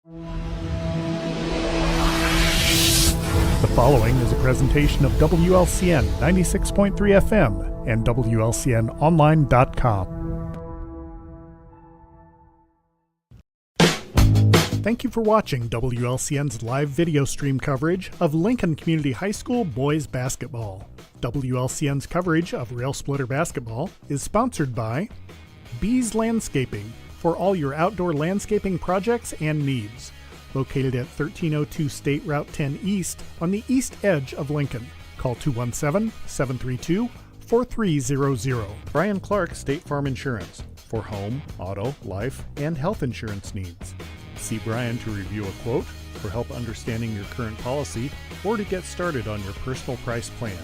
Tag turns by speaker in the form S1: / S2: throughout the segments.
S1: The following is a presentation of WLCN 96.3 FM and WLCNonline.com. Thank you for watching WLCN's live video stream coverage of Lincoln Community High School boys basketball. WLCN's coverage of Rail Splitter basketball is sponsored by Bees Landscaping for all your outdoor landscaping projects and needs. Located at 1302 State Route 10 East on the east edge of Lincoln. Call 217-732-4300. Brian Clark State Farm Insurance for home, auto, life, and health insurance needs. See Brian to review a quote, for help understanding your current policy, or to get started on your personal price plan.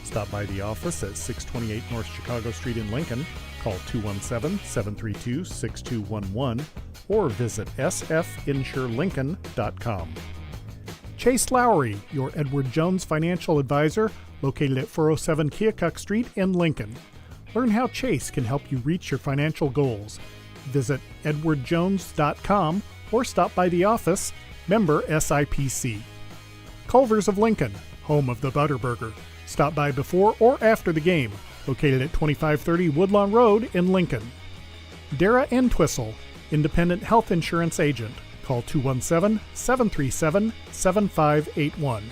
S1: Stop by the office at 628 North Chicago Street in Lincoln. Call 217-732-6211 or visit sfinsurelincoln.com. Chase Lowry, your Edward Jones financial advisor, located at 407 Keokuk Street in Lincoln. Learn how Chase can help you reach your financial goals. Visit edwardjones.com or stop by the office, member SIPC. Culver's of Lincoln, home of the Butterburger. Stop by before or after the game, located at 2530 Woodlawn Road in Lincoln. Dara Entwistle, independent health insurance agent. Call 217-737-7581.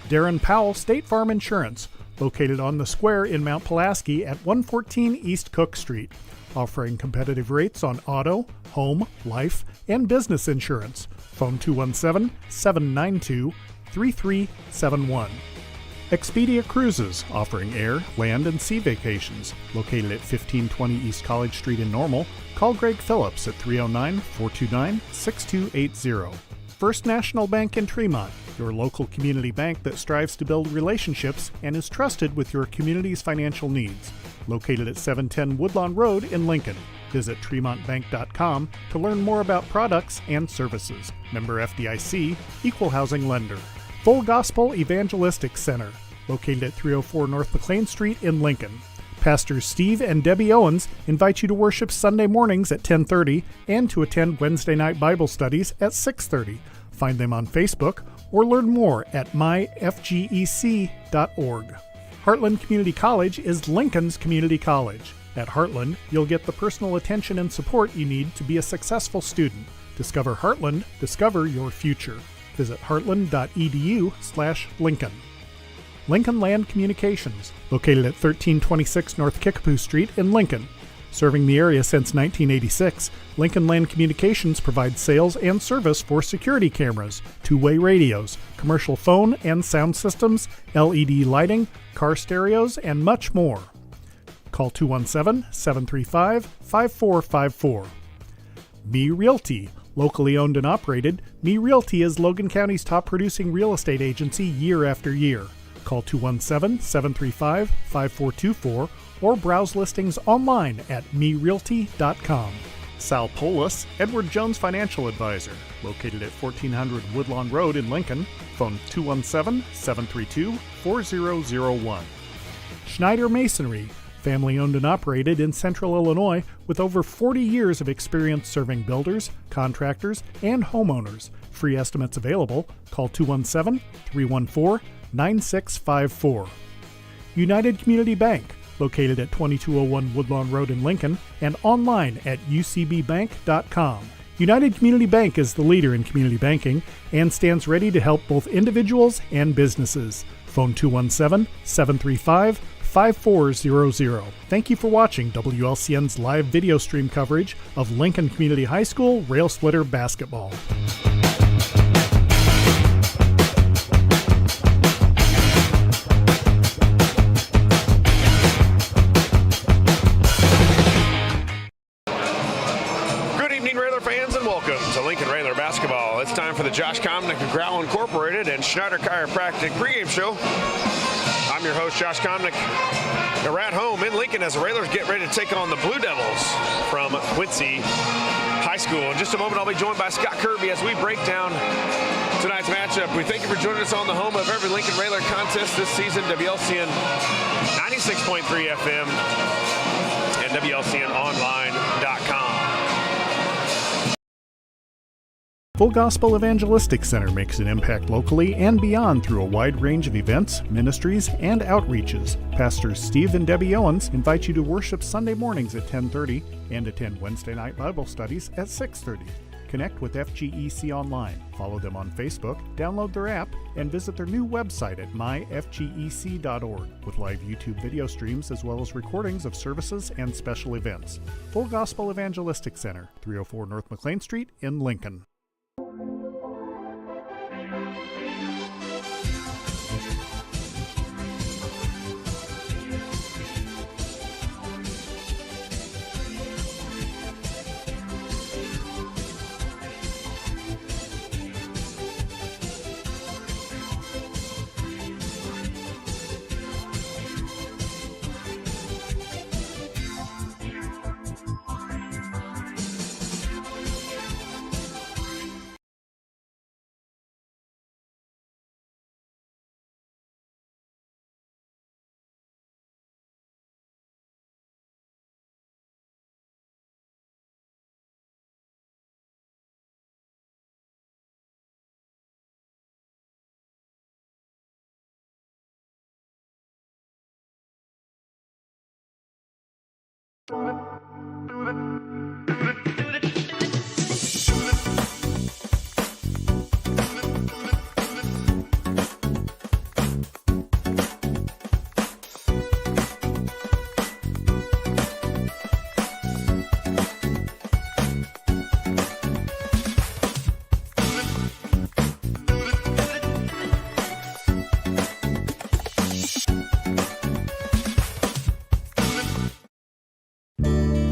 S1: Darren Powell State Farm Insurance, located on the square in Mount Pulaski at 114 East Cook Street, offering competitive rates on auto, home, life, and business insurance. Phone 217-792-3371. Expedia Cruises, offering air, land, and sea vacations. Located at 1520 East College Street in Normal, call Greg Phillips at 309-429-6280. First National Bank in Tremont, your local community bank that strives to build relationships and is trusted with your community's financial needs. Located at 710 Woodlawn Road in Lincoln. Visit TremontBank.com to learn more about products and services. Member FDIC, Equal Housing Lender. Full Gospel Evangelistic Center, located at 304 North McLean Street in Lincoln. Pastors Steve and Debbie Owens invite you to worship Sunday mornings at 10:30 and to attend Wednesday night Bible studies at 6:30. Find them on Facebook or learn more at myfgec.org. Heartland Community College is Lincoln's community college. At Heartland, you'll get the personal attention and support you need to be a successful student. Discover Heartland, discover your future. Visit heartland.edu/Lincoln. Lincoln Land Communications, located at 1326 North Kickapoo Street in Lincoln. Serving the area since 1986, Lincoln Land Communications provides sales and service for security cameras, two-way radios, commercial phone and sound systems, LED lighting, car stereos, and much more. Call 217-735-5454. Me Realty. Locally owned and operated, Me Realty is Logan County's top producing real estate agency year after year. Call 217-735-5424 or browse listings online at merealty.com. Sal Polis, Edward Jones Financial Advisor, located at 1400 Woodlawn Road in Lincoln. Phone 217-732-4001. Schneider Masonry, family owned and operated in Central Illinois with over 40 years of experience serving builders, contractors, and homeowners. Free estimates available. Call 217-314-9654. United Community Bank, located at 2201 Woodlawn Road in Lincoln and online at ucbbank.com. United Community Bank is the leader in community banking and stands ready to help both individuals and businesses. Phone 217-735-5400. Thank you for watching WLCN's live video stream coverage of Lincoln Community High School Rail Splitter basketball.
S2: Good evening, Railer fans, and welcome to Lincoln Railer basketball. It's time for the Josh Comnick of Growl Incorporated and Schneider Chiropractic pregame show. I'm your host, Josh Comnick. We're at home in Lincoln as the Railers get ready to take on the Blue Devils from Quincy High School. In just a moment, I'll be joined by Scott Kirby as we break down tonight's matchup. We thank you for joining us on the home of every Lincoln Railer contest this season, WLCN 96.3 FM and WLCNonline.com.
S1: Full Gospel Evangelistic Center makes an impact locally and beyond through a wide range of events, ministries, and outreaches. Pastors Steve and Debbie Owens invite you to worship Sunday mornings at 10:30 and attend Wednesday night Bible studies at 6:30. Connect with FGEC online, follow them on Facebook, download their app, and visit their new website at myfgec.org with live YouTube video streams as well as recordings of services and special events. Full Gospel Evangelistic Center, 304 North McLean Street in Lincoln.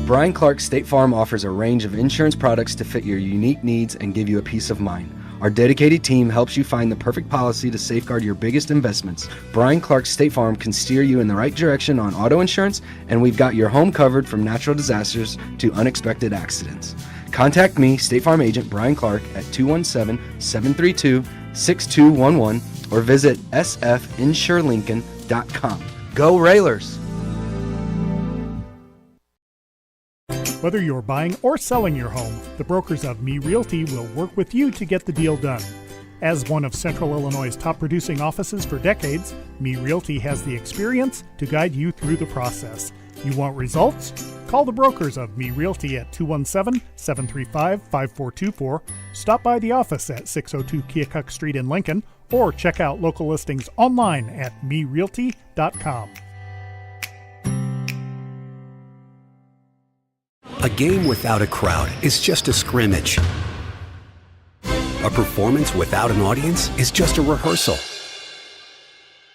S3: Brian Clark State Farm offers a range of insurance products to fit your unique needs and give you a peace of mind. Our dedicated team helps you find the perfect policy to safeguard your biggest investments. Brian Clark State Farm can steer you in the right direction on auto insurance, and we've got your home covered from natural disasters to unexpected accidents. Contact me, State Farm Agent Brian Clark, at 217-732-6211 or visit sfinsurelincoln.com. Go Railers!
S1: Whether you're buying or selling your home, the brokers of Me Realty will work with you to get the deal done. As one of Central Illinois' top producing offices for decades, Me Realty has the experience to guide you through the process. You want results? Call the brokers of Me Realty at 217-735-5424, stop by the office at 602 Keokuk Street in Lincoln, or check out local listings online at merealty.com.
S4: A game without a crowd is just a scrimmage. A performance without an audience is just a rehearsal.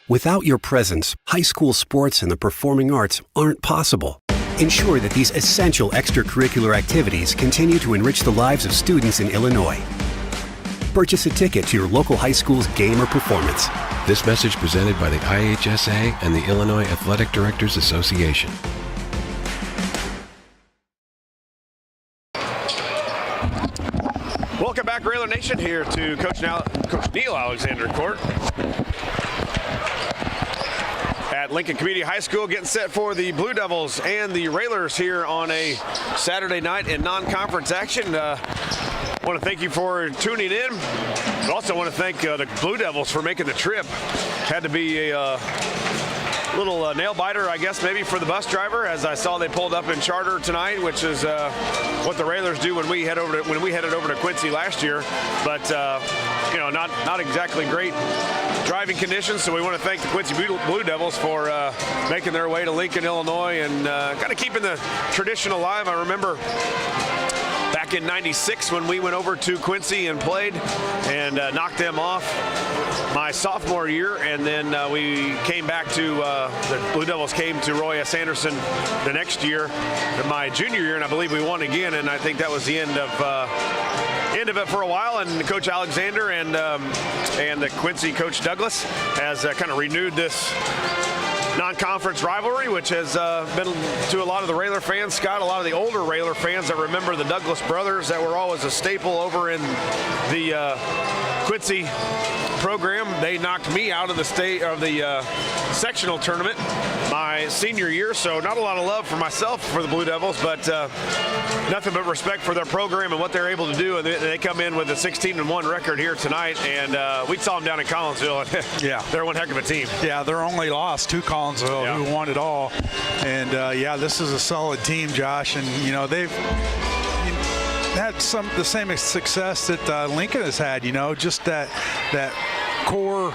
S4: Without your presence, high school sports and the performing arts aren't possible. Ensure that these essential extracurricular activities continue to enrich the lives of students in Illinois. Purchase a ticket to your local high school's game or performance.
S5: This message presented by the IHSA and the Illinois Athletic Directors Association.
S2: Welcome back, Railer Nation, here to Coach Neil Alexander Court at Lincoln Community High School, getting set for the Blue Devils and the Railers here on a Saturday night in non-conference action. I want to thank you for tuning in, but also want to thank the Blue Devils for making the trip. Had to be a little nail biter, I guess, maybe for the bus driver, as I saw they pulled up in charter tonight, which is what the Railers do when we headed over to Quincy last year. But not exactly great driving conditions. So we want to thank the Quincy Blue Devils for making their way to Lincoln, Illinois, and kind of keeping the tradition alive. I remember back in '96 when we went over to Quincy and played and knocked them off my sophomore year, and then we came back to the Blue Devils came to Roy S. Anderson the next year, my junior year, and I believe we won again, and I think that was the end of it for a while. And Coach Alexander and the Quincy coach Douglas has kind of renewed this non-conference rivalry, which has been to a lot of the Railer fans, Scott, a lot of the older Railer fans that remember the Douglas brothers that were always a staple over in the Quincy program. They knocked me out of the sectional tournament my senior year, so not a lot of love for myself for the Blue Devils, but nothing but respect for their program and what they're able to do. And they come in with a 16-1 record here tonight, and we saw them down in Collinsville.
S6: Yeah,
S2: they're one heck of a team.
S6: Yeah, they're only lost to Collinsville, who won it all. And this is a solid team, Josh. And they've had the same success that Lincoln has had. Just that core,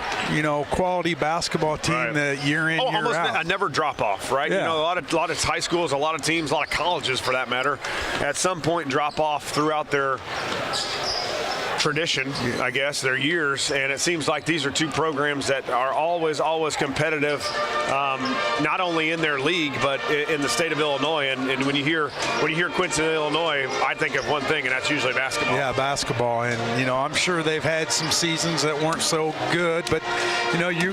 S6: quality basketball team that year in, year
S2: almost
S6: out.
S2: A never drop off, right?
S6: Yeah.
S2: A lot of high schools, a lot of teams, a lot of colleges for that matter, at some point drop off throughout their tradition, I guess, their years, and it seems like these are two programs that are always competitive, not only in their league but in the state of Illinois. And when you hear Quincy, Illinois, I think of one thing, and that's usually basketball.
S6: Yeah, basketball, and I'm sure they've had some seasons that weren't so good, but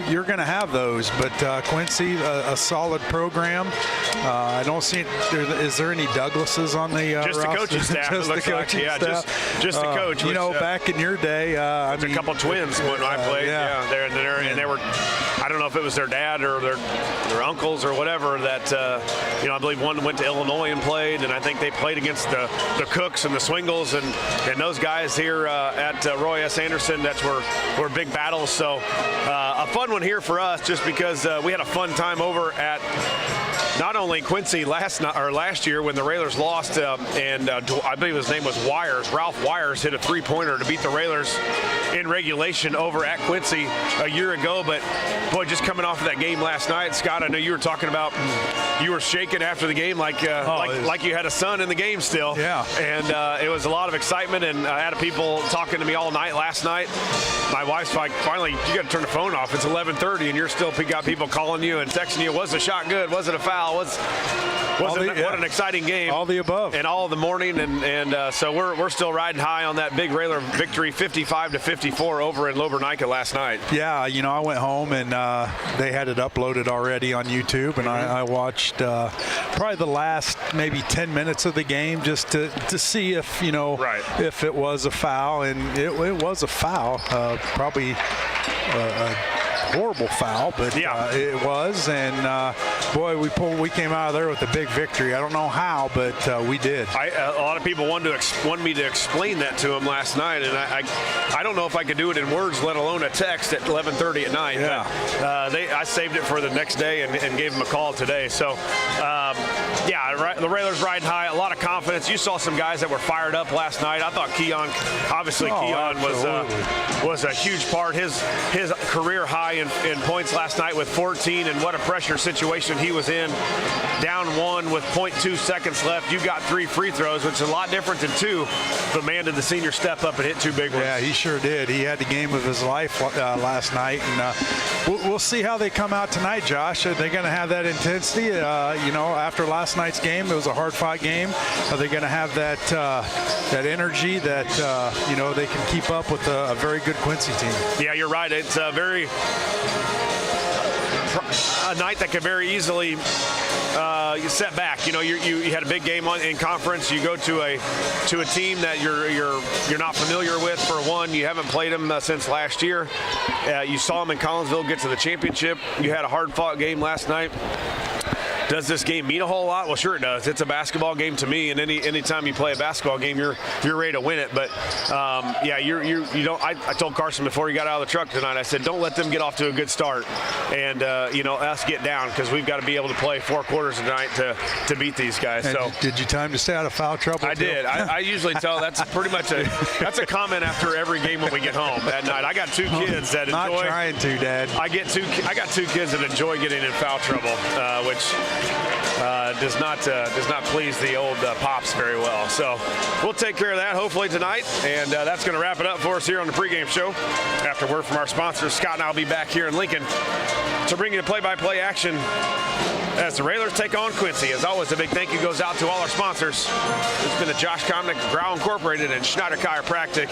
S6: you're going to have those. But Quincy, a solid program. I don't see. Is there any Douglases on the
S2: just
S6: roster?
S2: The coaching staff?
S6: Just the coaching staff.
S2: Just the coach.
S6: Back in your day,
S2: a couple twins when I played. And they were. I don't know if it was their dad or their uncles or whatever that I believe one went to Illinois and played, and I think they played against the Cooks and the Swingles and those guys here at Roy S. Anderson. That's were big battles. So a fun one here for us, just because we had a fun time over at not only Quincy last year when the Railers lost, and I believe his name was Wires. Ralph Wires hit a three-pointer to beat the Railers in regulation over at Quincy a year ago. But boy, just coming off of that game last night, Scott, I know you were talking about you were shaking after the game like you had a son in the game still.
S6: Yeah.
S2: And it was a lot of excitement, and I had people talking to me all night last night. My wife's like, finally, you got to turn the phone off. It's 11:30, and you're still got people calling you and texting you. Was the shot good? Was it a foul? What an exciting game.
S6: All the above.
S2: And all the morning, and so we're still riding high on that big Railer victory, 55-54 over in Lobernica last night.
S6: Yeah, I went home and they had it uploaded already on YouTube, and I watched probably the last maybe 10 minutes of the game just to see if if it was a foul, and it was a foul, probably a horrible foul, but it was, and boy, we came out of there with a big victory. I don't know how, but we did.
S2: A lot of people wanted me to explain that to them last night, and I don't know if I could do it in words, let alone a text at 11:30 at night.
S6: Yeah.
S2: But I saved it for the next day and gave them a call today. So the Railers riding high, a lot of confidence. You saw some guys that were fired up last night. I thought Keon was a huge part. His career high in points last night with 14, and what a pressure situation he was in. Down one with 0.2 seconds left. You got 3 free throws, which is a lot different than 2. But man, did the senior step up and hit 2 big ones.
S6: Yeah, he sure did. He had the game of his life last night, and we'll see how they come out tonight, Josh. Are they going to have that intensity? After last night's game, it was a hard-fought game. Are they going to have that energy that they can keep up with a very good Quincy team?
S2: Yeah, you're right. It's a night that could very easily set back. You had a big game in conference. You go to a team that you're not familiar with. For one, you haven't played them since last year. You saw them in Collinsville get to the championship. You had a hard-fought game last night. Does this game mean a whole lot? Well, sure it does. It's a basketball game to me, and anytime you play a basketball game, you're ready to win it. But you don't. I told Carson before he got out of the truck tonight, I said, don't let them get off to a good start, and us get down, because we've got to be able to play 4 quarters tonight to beat these guys.
S6: And
S2: so
S6: did you time to stay out of foul trouble?
S2: I did. I usually tell that's pretty much a comment after every game when we get home at night. I got 2 kids that enjoy.
S6: Not trying to, Dad.
S2: I got 2 kids that enjoy getting in foul trouble, which does not please the old pops very well. So we'll take care of that hopefully tonight, and that's going to wrap it up for us here on the pregame show. After word from our sponsors, Scott and I will be back here in Lincoln to bring you the play-by-play action as the Railers take on Quincy. As always, a big thank you goes out to all our sponsors. It's been the Josh Comnick, Grau Incorporated, and Schneider Chiropractic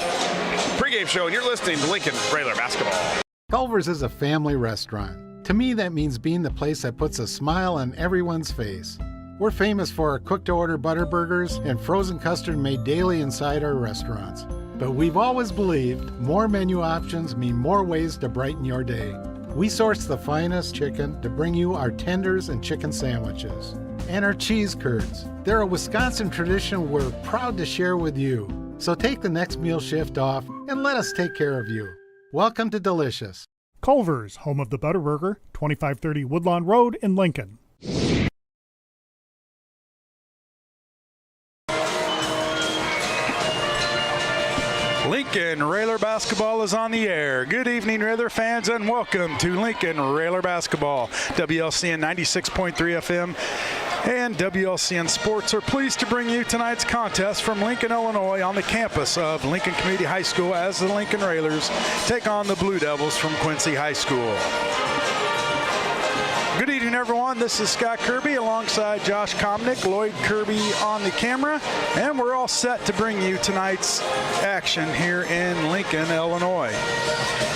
S2: pregame show, and you're listening to Lincoln Railer Basketball.
S7: Culver's is a family restaurant. To me, that means being the place that puts a smile on everyone's face. We're famous for our cooked-to-order butter burgers and frozen custard made daily inside our restaurants. But we've always believed more menu options mean more ways to brighten your day. We source the finest chicken to bring you our tenders and chicken sandwiches. And our cheese curds. They're a Wisconsin tradition we're proud to share with you. So take the next meal shift off and let us take care of you. Welcome to Delicious.
S1: Culver's, home of the Butterburger, 2530 Woodlawn Road in Lincoln.
S6: Lincoln Railer Basketball is on the air. Good evening, Railer fans, and welcome to Lincoln Railer Basketball. WLCN 96.3 FM and WLCN Sports are pleased to bring you tonight's contest from Lincoln, Illinois on the campus of Lincoln Community High School as the Lincoln Railers take on the Blue Devils from Quincy High School. Good evening, everyone. This is Scott Kirby alongside Josh Komnick, Lloyd Kirby on the camera, and we're all set to bring you tonight's action here in Lincoln, Illinois.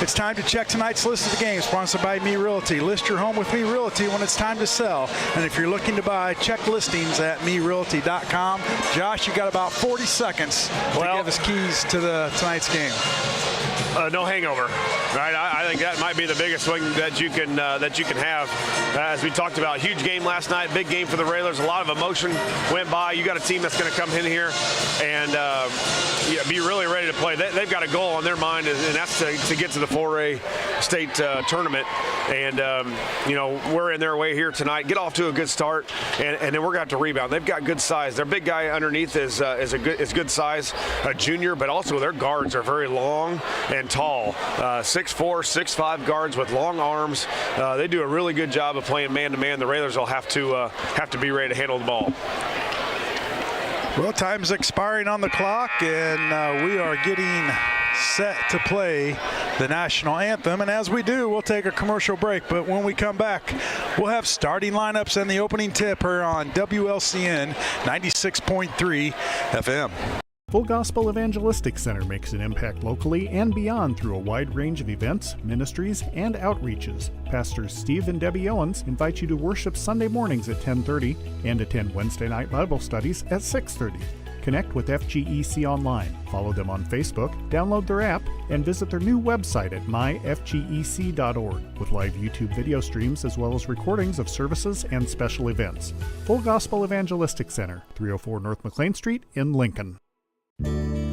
S6: It's time to check tonight's list of the games, sponsored by Me Realty. List your home with Me Realty when it's time to sell. And if you're looking to buy, check listings at MeRealty.com. Josh, you got about 40 seconds to give us keys to tonight's game.
S2: No hangover, right? I think that might be the biggest thing that you can have. As we talked about, huge game last night, big game for the Railers. A lot of emotion went by. You got a team that's going to come in here and be really ready to play. They've got a goal on their mind, and that's to get to the 4A state tournament. And we're in their way here tonight. Get off to a good start, and then we're going to have to rebound. They've got good size. Their big guy underneath is good size, a junior, but also their guards are very long and tall, 6'4", 6'5" guards with long arms. They do a really good job of playing man-to-man. The Railers will have to be ready to handle the ball.
S6: Well, time's expiring on the clock, and we are getting set to play the national anthem. And as we do, we'll take a commercial break. But when we come back, we'll have starting lineups and the opening tip here on WLCN 96.3 FM.
S1: Full Gospel Evangelistic Center makes an impact locally and beyond through a wide range of events, ministries, and outreaches. Pastors Steve and Debbie Owens invite you to worship Sunday mornings at 10:30 and attend Wednesday night Bible studies at 6:30. Connect with FGEC online, follow them on Facebook, download their app, and visit their new website at myfgec.org with live YouTube video streams as well as recordings of services and special events. Full Gospel Evangelistic Center, 304 North McLean Street in Lincoln.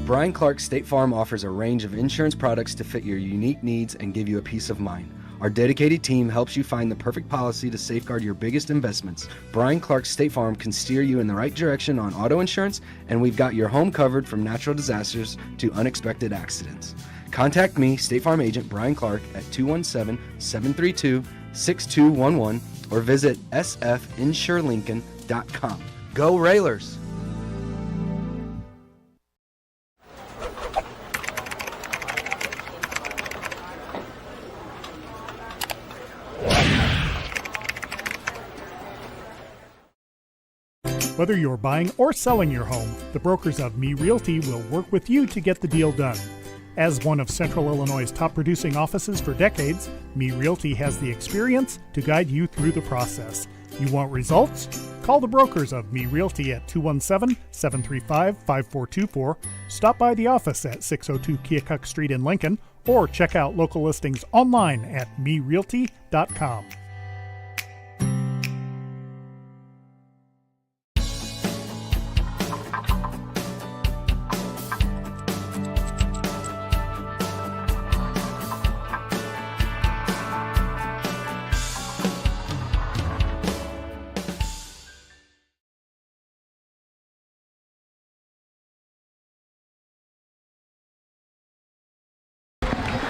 S3: Brian Clark State Farm offers a range of insurance products to fit your unique needs and give you a peace of mind. Our dedicated team helps you find the perfect policy to safeguard your biggest investments. Brian Clark State Farm can steer you in the right direction on auto insurance, and we've got your home covered from natural disasters to unexpected accidents. Contact me, State Farm Agent Brian Clark, at 217-732-6211 or visit sfinsurelincoln.com. Go Railers!
S1: Whether you're buying or selling your home, the brokers of Me Realty will work with you to get the deal done. As one of Central Illinois' top producing offices for decades, Me Realty has the experience to guide you through the process. You want results? Call the brokers of Me Realty at 217-735-5424, stop by the office at 602 Keokuk Street in Lincoln, or check out local listings online at merealty.com.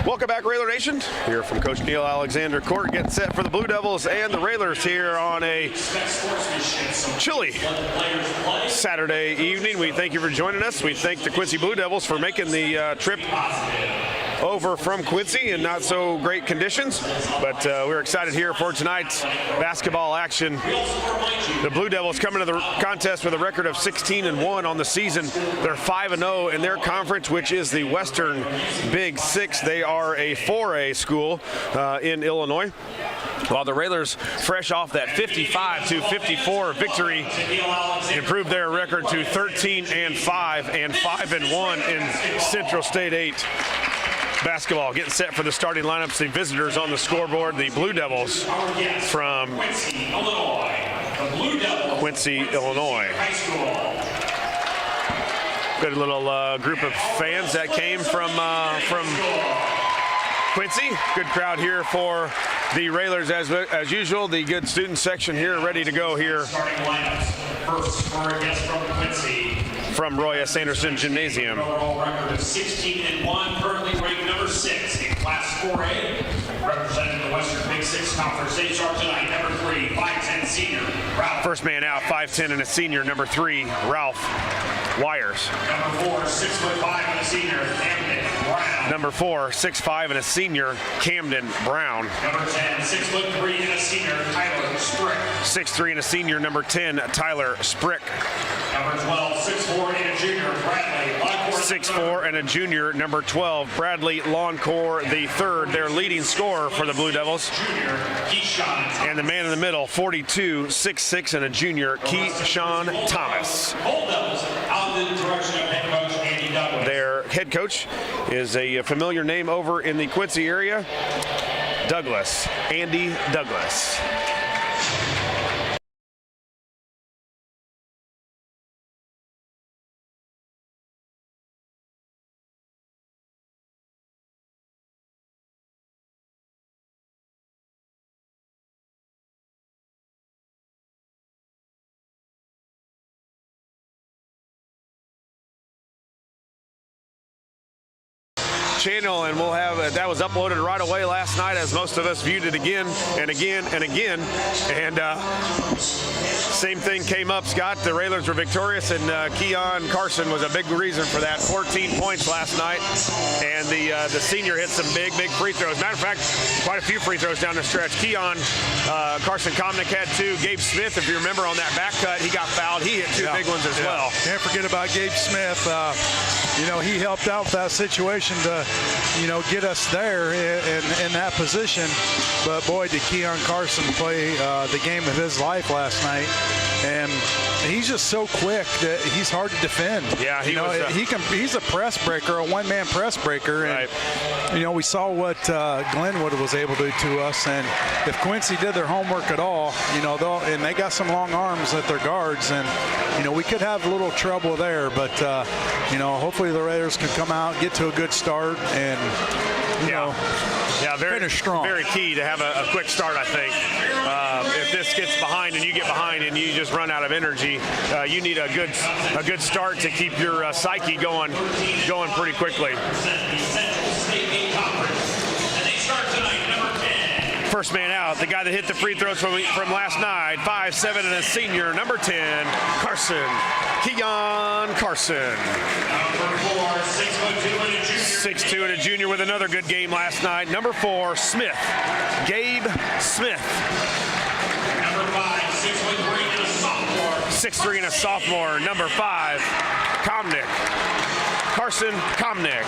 S2: Welcome back, Railer Nation. Here from Coach Neil Alexander Court, getting set for the Blue Devils and the Railers here on a chilly Saturday evening. We thank you for joining us. We thank the Quincy Blue Devils for making the trip over from Quincy in not so great conditions, but we're excited here for tonight's basketball action. The Blue Devils coming to the contest with a record of 16-1 on the season. They're 5-0 in their conference, which is the Western Big Six. They are a 4A school in Illinois. while the Railers, fresh off that 55-54 victory, improved their record to 13-5 and 5-1 in Central State 8 basketball. Getting set for the starting lineups, the visitors on the scoreboard, the Blue Devils from Quincy, Illinois. Good little group of fans that came from Quincy. Good crowd here for the Railers as usual. The good student section here ready to go here.
S8: Starting lineups. First for a guest from Quincy.
S2: From Roy S. Anderson Gymnasium.
S8: Overall record of 16-1, currently ranked number 6 in Class 4A. Representing the Western Big Six Conference, they start tonight, number 3, 5'10" senior, Ralph.
S2: First man out, 5'10" and a senior, number 3, Ralph Wires.
S8: Number 4, 6'5" and a senior, Camden Brown.
S2: Number 4, 6'5" and a senior, Camden Brown.
S8: Number 10, 6'3" and a senior, Tyler Sprick.
S2: 6'3" and a senior, number 10, Tyler Sprick.
S8: Number 12, 6'4" and a junior, Bradley Loncourt.
S2: 6'4" and a junior, number 12, Bradley Loncourt the third, their leading scorer for the Blue Devils.
S8: Junior, Keyshawn.
S2: And the man in the middle, 42, 6'6", and a junior, Keyshawn Thomas.
S8: Bull Devils out in the direction of head coach Andy Douglas.
S2: Their head coach is a familiar name over in the Quincy area, Douglas, Andy Douglas. Channel, and we'll have that was uploaded right away last night, as most of us viewed it again and again and again. And same thing came up, Scott. The Railers were victorious, and Keon Carson was a big reason for that. 14 points last night, and the senior hit some big free throws. Matter of fact, quite a few free throws down the stretch. Keon Carson Komnick had 2. Gabe Smith, if you remember on that back cut, he got fouled. He hit 2 big ones as well.
S6: Can't forget about Gabe Smith. He helped out with that situation to, get us there in that position. But boy, did Keon Carson play the game of his life last night. And he's just so quick that he's hard to defend.
S2: Yeah,
S6: he's a press breaker, a one-man press breaker.
S2: Right.
S6: And, we saw what Glenwood was able to do to us. And if Quincy did their homework at all, and they got some long arms at their guards, and, we could have a little trouble there. But, hopefully the Raiders can come out, get to a good start, and,
S2: very
S6: strong.
S2: Very key to have a quick start, I think. If this gets behind and you get behind and you just run out of energy, you need a good start to keep your psyche going pretty quickly. First man out, the guy that hit the free throws from last night, 5'7" and a senior, number 10, Keon Carson. 6'2" and a junior with another good game last night, number 4, Smith, Gabe Smith.
S8: Number 5, 6'3" and a sophomore.
S2: 6'3" and a sophomore, number 5, Carson Komnick.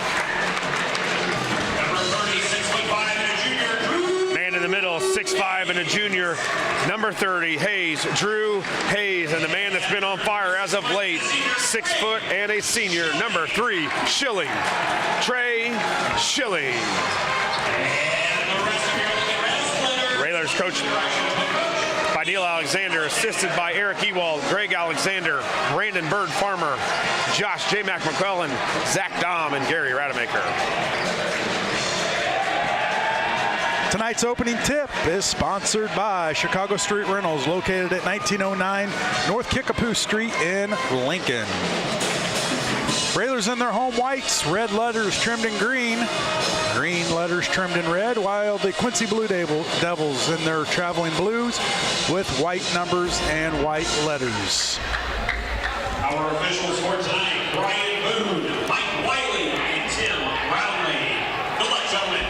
S8: Number 30, 6'5" and a junior,
S2: Man in the middle, 6'5" and a junior, number 30, Drew Hayes, and the man that's been on fire as of late, 6 foot and a senior, number 3, Schilling, Trey Schilling. Railers coach by Neil Alexander, assisted by Eric Ewald, Greg Alexander, Brandon Bird Farmer, Josh J. Mac McClellan, Zach Dom, and Gary Rademacher.
S6: Tonight's opening tip is sponsored by Chicago Street Rentals, located at 1909 North Kickapoo Street in Lincoln. Railers in their home whites, red letters trimmed in green, green letters trimmed in red, while the Quincy Blue Devils in their traveling blues with white numbers and white letters.
S8: Our officials for tonight, Brian Boone, Mike Wiley, and Tim Brownlee. Good luck, gentlemen.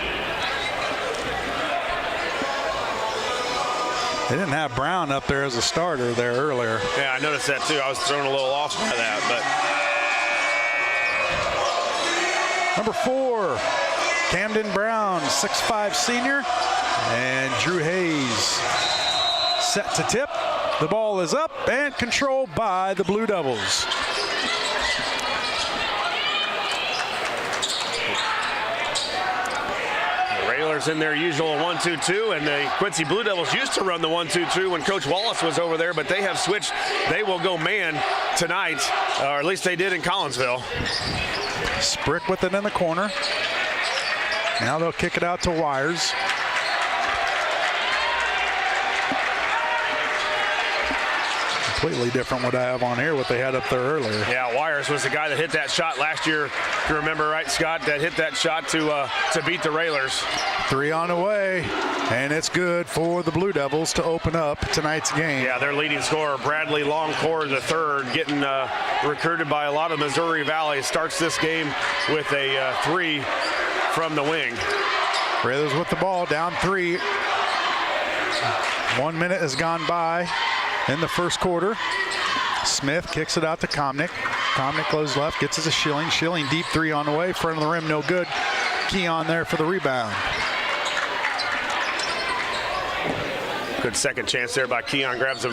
S6: They didn't have Brown up there as a starter there earlier.
S2: Yeah, I noticed that too. I was thrown a little off by that, but.
S6: Number 4, Camden Brown, 6'5" senior. And Drew Hayes set to tip. The ball is up and controlled by the Blue Devils.
S2: Railers in their usual 1-2-2, and the Quincy Blue Devils used to run the 1-2-2 when Coach Wallace was over there, but they have switched. They will go man tonight, or at least they did in Collinsville.
S6: Sprick with it in the corner. Now they'll kick it out to Wires. Completely different what I have on here, what they had up there earlier.
S2: Yeah, Wires was the guy that hit that shot last year. If you remember right, Scott, that hit that shot to beat the Railers.
S6: 3 on the way, and it's good for the Blue Devils to open up tonight's game.
S2: Yeah, their leading scorer, Bradley Longcore, the third, getting recruited by a lot of Missouri Valley, starts this game with a 3 from the wing.
S6: Railers with the ball, down 3. 1 minute has gone by in the first quarter. Smith kicks it out to Komnick. Komnick goes left, gets it to Schilling. Schilling deep 3 on the way, front of the rim, no good. Keon there for the rebound.
S2: Good second chance there by Keon. Grabs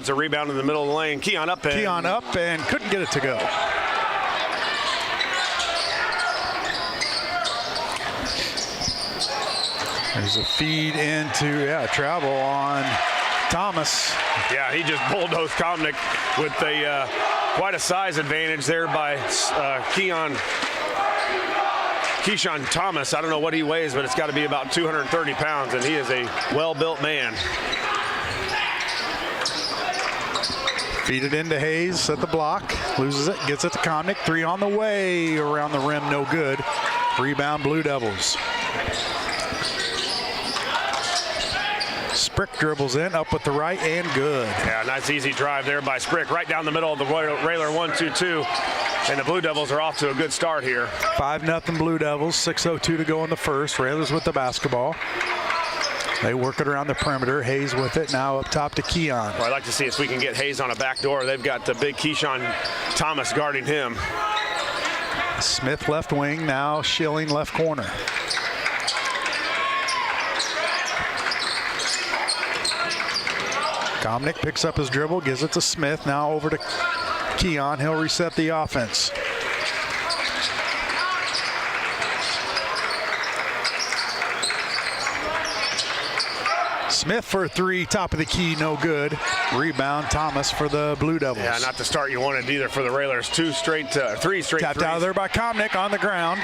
S2: a rebound in the middle of the lane. Keon up and
S6: couldn't get it to go. There's a feed into travel on Thomas.
S2: Yeah, he just bulldozed Komnick with a quite a size advantage there by Keyshawn Thomas. I don't know what he weighs, but it's got to be about 230 pounds, and he is a well-built man.
S6: Feed it into Hayes at the block. Loses it, gets it to Komnick. 3 on the way, around the rim, no good. Rebound, Blue Devils. Sprick dribbles in, up with the right, and good.
S2: Yeah, nice easy drive there by Sprick, right down the middle of the Railer 1-2-2. And the Blue Devils are off to a good start here.
S6: 5-0 Blue Devils, 6:02 to go in the first. Railers with the basketball. They work it around the perimeter. Hayes with it, now up top to Keon.
S2: Well, I'd like to see if we can get Hayes on a back door. They've got the big Keyshawn Thomas guarding him.
S6: Smith left wing, now Schilling left corner. Komnick picks up his dribble, gives it to Smith, now over to Keon. He'll reset the offense. Smith for 3, top of the key, no good. Rebound, Thomas for the Blue Devils.
S2: Yeah, not the start you wanted either for the Railers. 3 straight
S6: Tapped
S2: threes.
S6: out of there by Komnick on the ground.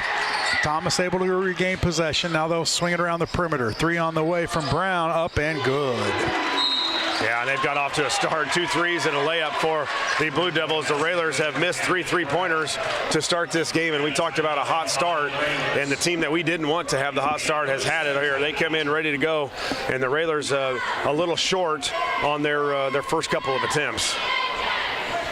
S6: Thomas able to regain possession. Now they'll swing it around the perimeter. 3 on the way from Brown, up and good.
S2: Yeah, and they've got off to a start. 2 threes and a layup for the Blue Devils. The Railers have missed 3 3-pointers to start this game, and we talked about a hot start, and the team that we didn't want to have the hot start has had it here. They come in ready to go, and the Railers a little short on their first couple of attempts.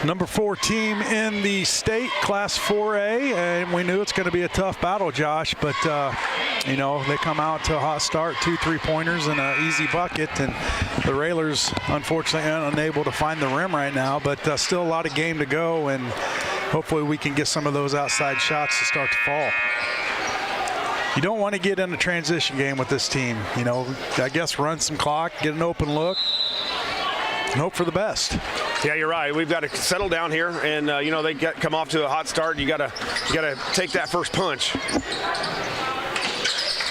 S6: Number 4 team in the state, Class 4A, and we knew it's going to be a tough battle, Josh, but they come out to a hot start, 2 3-pointers and an easy bucket, and the Railers unfortunately unable to find the rim right now, but still a lot of game to go, and hopefully we can get some of those outside shots to start to fall. You don't want to get in a transition game with this team. I guess run some clock, get an open look, and hope for the best.
S2: Yeah, you're right. We've got to settle down here, and they come off to a hot start. You got to take that first punch.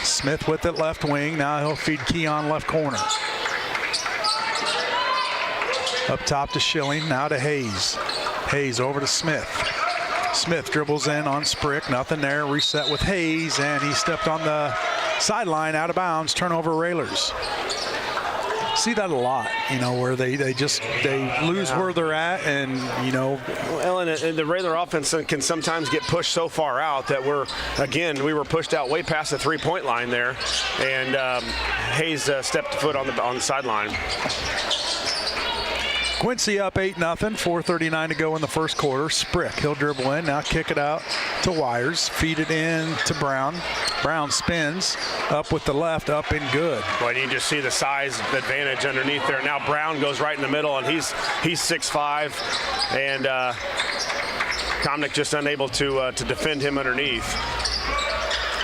S6: Smith with it left wing. Now he'll feed Keon left corner. Up top to Schilling. Now to Hayes. Hayes over to Smith. Smith dribbles in on Sprick. Nothing there. Reset with Hayes, and he stepped on the sideline out of bounds. Turnover Railers. See that a lot, where they lose where they're at, and
S2: Well, and the Railer offense can sometimes get pushed so far out that we were pushed out way past the 3-point line there, and Hayes stepped foot on the sideline.
S6: Quincy up 8-0, 4:39 to go in the first quarter. Sprick, he'll dribble in, now kick it out to Wires, feed it in to Brown. Brown spins, up with the left, up and good.
S2: Well, you just see the size advantage underneath there. Now Brown goes right in the middle, and he's 6'5", and Komnick just unable to defend him underneath.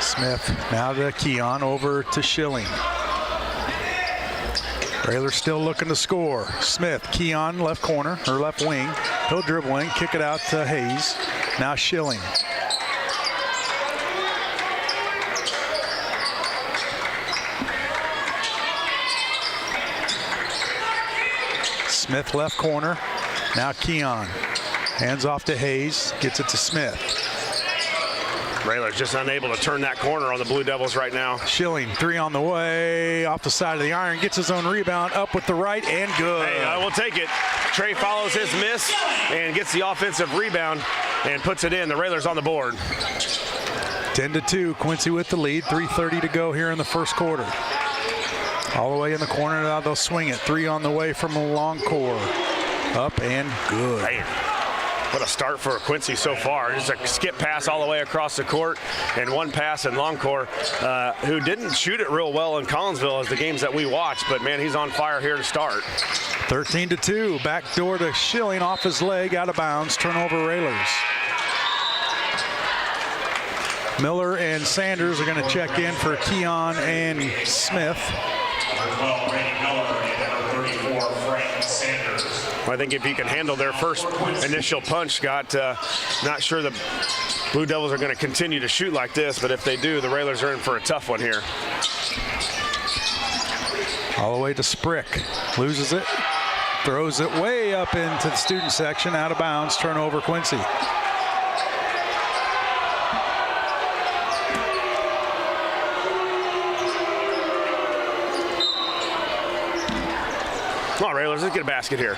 S6: Smith now to Keon, over to Schilling. Railer still looking to score. Smith, Keon, left corner, or left wing. He'll dribble in, kick it out to Hayes. Now Schilling. Smith left corner. Now Keon. Hands off to Hayes. Gets it to Smith.
S2: Railer's just unable to turn that corner on the Blue Devils right now.
S6: Schilling, 3 on the way, off the side of the iron, gets his own rebound, up with the right, and good.
S2: Hey, I will take it. Trey follows his miss and gets the offensive rebound and puts it in. The Railers on the board.
S6: 10-2, Quincy with the lead, 3:30 to go here in the first quarter. All the way in the corner, now they'll swing it. 3 on the way from a long core. Up and good.
S2: Man, what a start for Quincy so far. Just a skip pass all the way across the court and one pass in Longcore, who didn't shoot it real well in Collinsville as the games that we watched, but man, he's on fire here to start.
S6: 13-2, back door to Schilling off his leg, out of bounds, turnover Railers. Miller and Sanders are going to check in for Keon and Smith.
S8: Well, Randy Miller and number 34, Frank Sanders.
S2: Well, I think if he can handle their first initial punch, Scott, not sure the Blue Devils are going to continue to shoot like this, but if they do, the Railers are in for a tough one here.
S6: All the way to Sprick, loses it, throws it way up into the student section, out of bounds, turnover Quincy.
S2: Come on, Railers, let's get a basket here.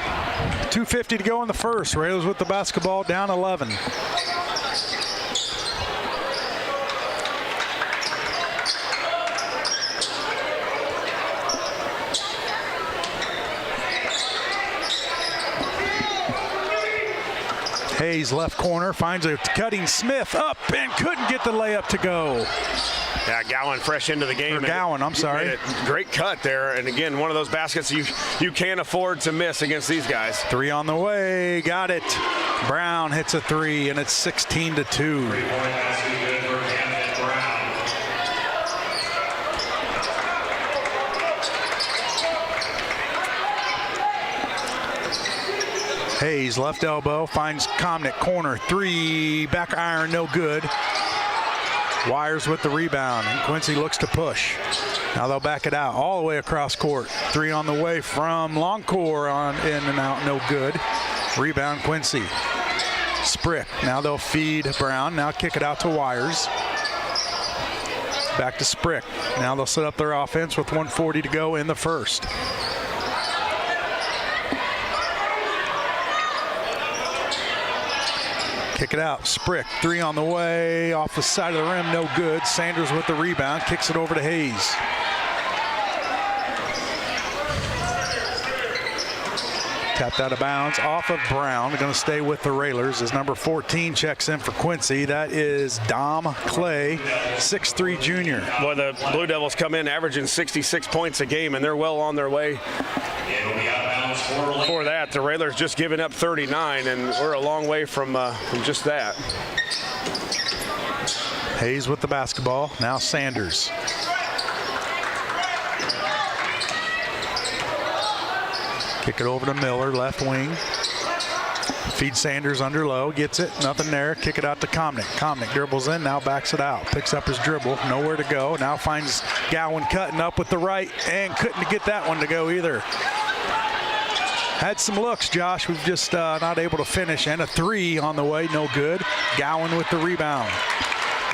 S6: 2:50 to go in the first. Railers with the basketball, down 11. Hayes left corner, finds a cutting Smith up and couldn't get the layup to go.
S2: Yeah, Gowan fresh into the game.
S6: Or Gowan, I'm sorry.
S2: Great cut there. And again, one of those baskets you can't afford to miss against these guys.
S6: 3 on the way, got it. Brown hits a 3 and it's 16-2. Hayes left elbow, finds Comnick, corner 3, back iron, no good. Wires with the rebound, and Quincy looks to push. Now they'll back it out all the way across court. 3 on the way from Longcore, on in and out, no good. Rebound Quincy. Sprick, now they'll feed Brown, now kick it out to Wires. Back to Sprick. Now they'll set up their offense with 1:40 to go in the first. Kick it out, Sprick, 3 on the way, off the side of the rim, no good. Sanders with the rebound, kicks it over to Hayes. Tapped out of bounds, off of Brown. Going to stay with the Railers as number 14 checks in for Quincy. That is Dom Clay, 6'3" junior.
S2: Boy, the Blue Devils come in averaging 66 points a game, and they're well on their way. For that, the Railers just giving up 39, and we're a long way from just that.
S6: Hayes with the basketball. Now Sanders. Kick it over to Miller, left wing. Feed Sanders under low, gets it, nothing there. Kick it out to Comnick. Comnick dribbles in, now backs it out. Picks up his dribble, nowhere to go. Now finds Gowan cutting up with the right, and couldn't get that one to go either. Had some looks, Josh. We've just not able to finish. And a 3 on the way, no good. Gowan with the rebound.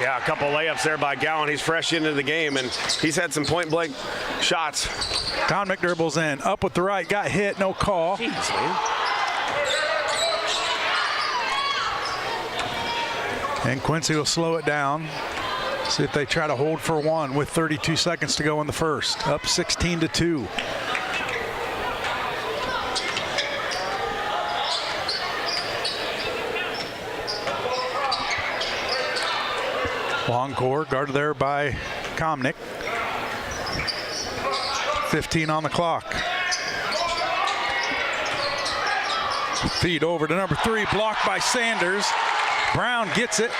S2: Yeah, a couple layups there by Gowan. He's fresh into the game, and he's had some point-blank shots.
S6: Comnick dribbles in, up with the right, got hit, no call.
S2: Jeez, man.
S6: And Quincy will slow it down. See if they try to hold for one with 32 seconds to go in the first. Up 16-2. Long court, guarded there by Comnick. 15 on the clock. Feed over to number 3, blocked by Sanders. Brown gets it.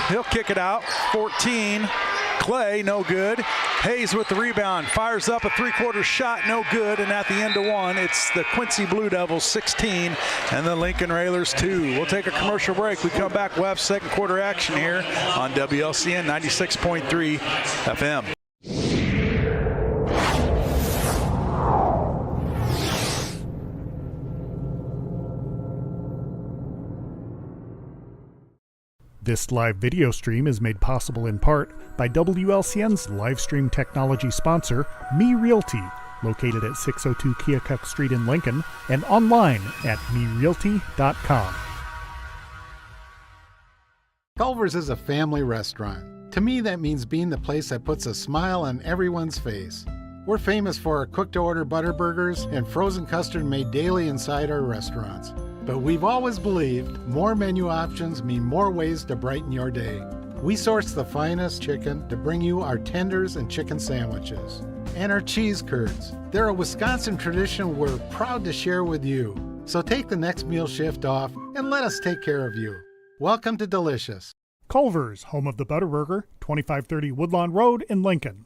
S6: He'll kick it out. 14. Clay, no good. Hayes with the rebound, fires up a three-quarter shot, no good, and at the end of one, it's the Quincy Blue Devils 16 and the Lincoln Railers 2. We'll take a commercial break. We come back, we'll have second quarter action here on WLCN 96.3 FM.
S1: This live video stream is made possible in part by WLCN's live stream technology sponsor, Me Realty, located at 602 Keokuk Street in Lincoln and online at merealty.com.
S7: Culver's is a family restaurant. To me, that means being the place that puts a smile on everyone's face. We're famous for our cooked-to-order butter burgers and frozen custard made daily inside our restaurants. But we've always believed more menu options mean more ways to brighten your day. We source the finest chicken to bring you our tenders and chicken sandwiches. And our cheese curds. They're a Wisconsin tradition we're proud to share with you. So take the next meal shift off and let us take care of you. Welcome to Delicious.
S1: Culver's, home of the Butterburger, 2530 Woodlawn Road in Lincoln.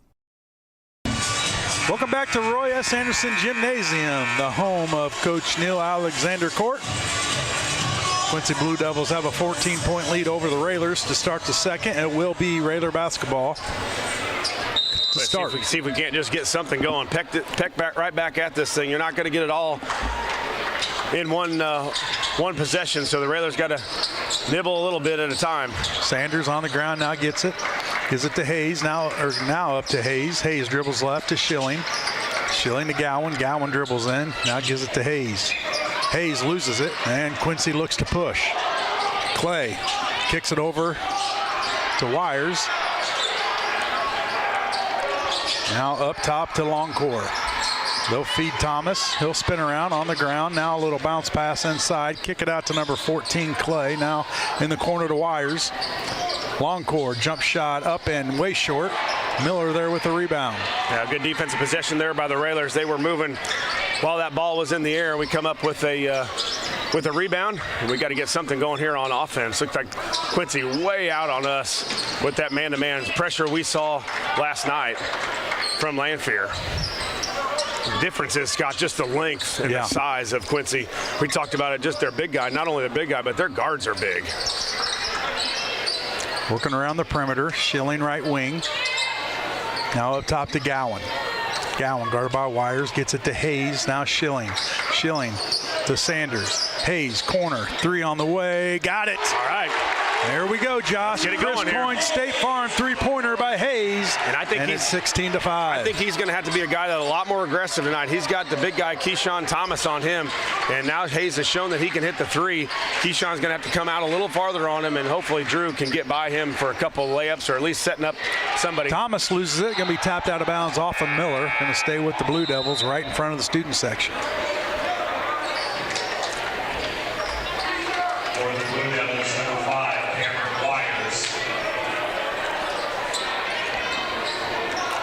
S6: Welcome back to Roy S. Anderson Gymnasium, the home of Coach Neil Alexander Court. Quincy Blue Devils have a 14-point lead over the Railers to start the second. It will be Railer basketball to start.
S2: See if we can't just get something going. Peck right back at this thing. You're not going to get it all in one possession, so the Railers got to nibble a little bit at a time.
S6: Sanders on the ground now gets it. Gives it to Hayes, now up to Hayes. Hayes dribbles left to Schilling. Schilling to Gowan. Gowan dribbles in, now gives it to Hayes. Hayes loses it, and Quincy looks to push. Clay kicks it over to Wires. Now up top to Longcore. They'll feed Thomas. He'll spin around on the ground. Now a little bounce pass inside. Kick it out to number 14, Clay. Now in the corner to Wires. Longcore, jump shot up and way short. Miller there with the rebound.
S2: Yeah, good defensive possession there by the Railers. They were moving while that ball was in the air. We come up with a rebound, and we got to get something going here on offense. Looks like Quincy way out on us with that man-to-man pressure we saw last night from Lanphier. The difference is, Scott, just the length and the size of Quincy. We talked about it, just their big guy. Not only the big guy, but their guards are big.
S6: Working around the perimeter, Schilling right wing. Now up top to Gowan. Gowan guarded by Wires, gets it to Hayes, now Schilling. Schilling to Sanders. Hayes, corner, three on the way, got it.
S2: All right.
S6: There we go, Josh.
S2: Get it going here.
S6: Point, State Farm three-pointer by Hayes.
S2: And I think
S6: it's 16-5.
S2: I think he's going to have to be a guy that's a lot more aggressive tonight. He's got the big guy, Keyshawn Thomas, on him. And now Hayes has shown that he can hit the three. Keyshawn's going to have to come out a little farther on him, and hopefully Drew can get by him for a couple of layups or at least setting up somebody.
S6: Thomas loses it. Going to be tapped out of bounds off of Miller. Going to stay with the Blue Devils right in front of the student section.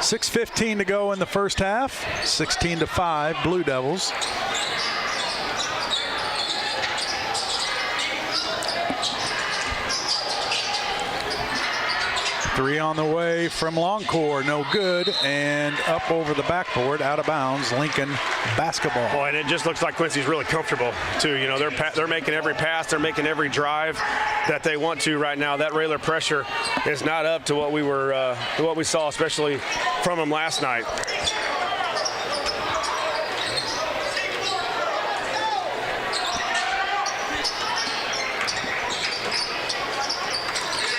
S6: 6:15 to go in the first half. 16-5, Blue Devils. Three on the way from Longcore, no good, and up over the backboard, out of bounds, Lincoln basketball.
S2: Boy, and it just looks like Quincy's really comfortable, too. You know, they're making every pass, they're making every drive that they want to right now. That Railer pressure is not up to what we saw, especially from them last night.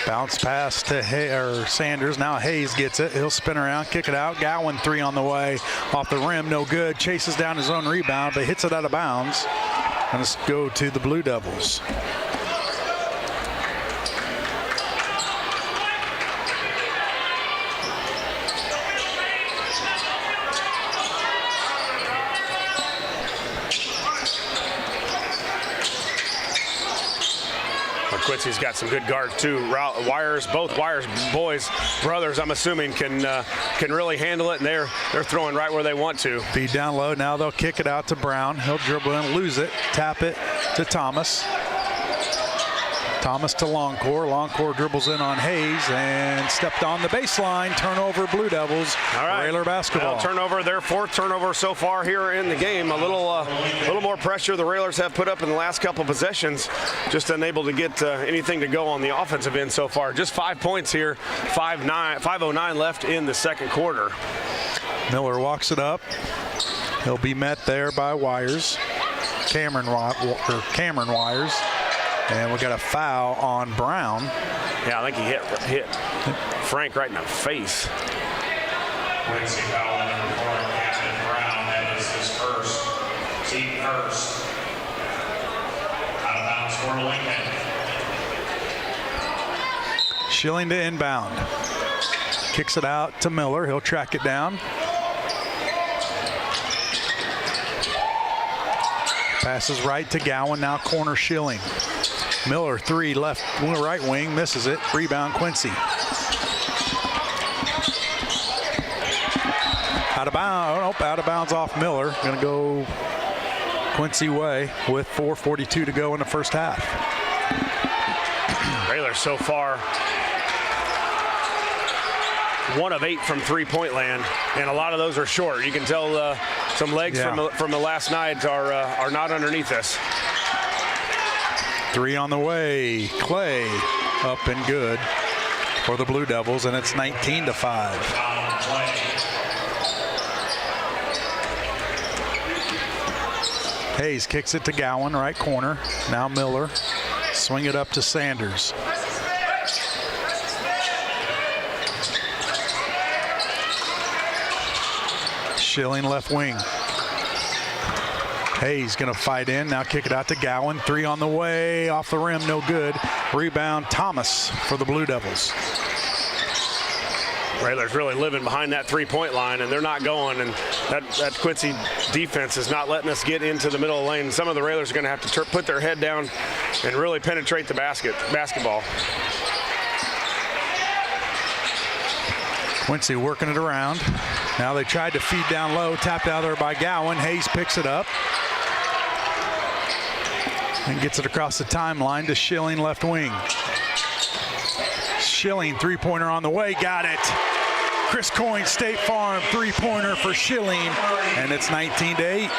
S6: Bounce pass to Sanders. Now Hayes gets it. He'll spin around, kick it out. Gowan three on the way. Off the rim, no good. Chases down his own rebound, but hits it out of bounds. And let's go to the Blue Devils.
S2: Quincy's got some good guards too. Both Wires boys, brothers, I'm assuming, can really handle it, and they're throwing right where they want to.
S6: Feed down low. Now they'll kick it out to Brown. He'll dribble in, lose it, tap it to Thomas. Thomas to Longcore. Longcore dribbles in on Hayes and stepped on the baseline. Turnover, Blue Devils.
S2: All right.
S6: Railer basketball.
S2: Well, turnover, their 4th turnover so far here in the game. A little more pressure the Railers have put up in the last couple possessions. Just unable to get anything to go on the offensive end so far. Just 5 points here. 5:09 left in the second quarter.
S6: Miller walks it up. He'll be met there by Wires. Cameron Wires. And we got a foul on Brown.
S2: Yeah, I think he hit Frank right in the face.
S8: Quincy foul on number 4, Captain Brown. That is his first, team first. Out of bounds for Lincoln.
S6: Schilling to inbound. Kicks it out to Miller. He'll track it down. Passes right to Gowan. Now corner Schilling. Miller 3 right wing, misses it. Rebound Quincy. Out of bounds. Oh, out of bounds off Miller. Going to go Quincy way with 4:42 to go in the first half.
S2: Railers so far 1 of 8 from 3-point land, and a lot of those are short. You can tell some legs from the last night are not underneath us.
S6: 3 on the way. Clay up and good for the Blue Devils, and it's 19-5. Hayes kicks it to Gowan, right corner. Now Miller. Swing it up to Sanders. Schilling left wing. Hayes going to fight in. Now kick it out to Gowan. 3 on the way. Off the rim. No good. Rebound Thomas for the Blue Devils.
S2: Railers really living behind that 3-point line, and they're not going. And that Quincy defense is not letting us get into the middle of the lane. Some of the Railers are going to have to put their head down and really penetrate the basketball.
S6: Quincy working it around. Now they tried to feed down low. Tapped out there by Gowan. Hayes picks it up. And gets it across the timeline to Schilling left wing. Schilling 3-pointer on the way. Got it. Chris Coyne, State Farm 3-pointer for Schilling. And it's 19-8.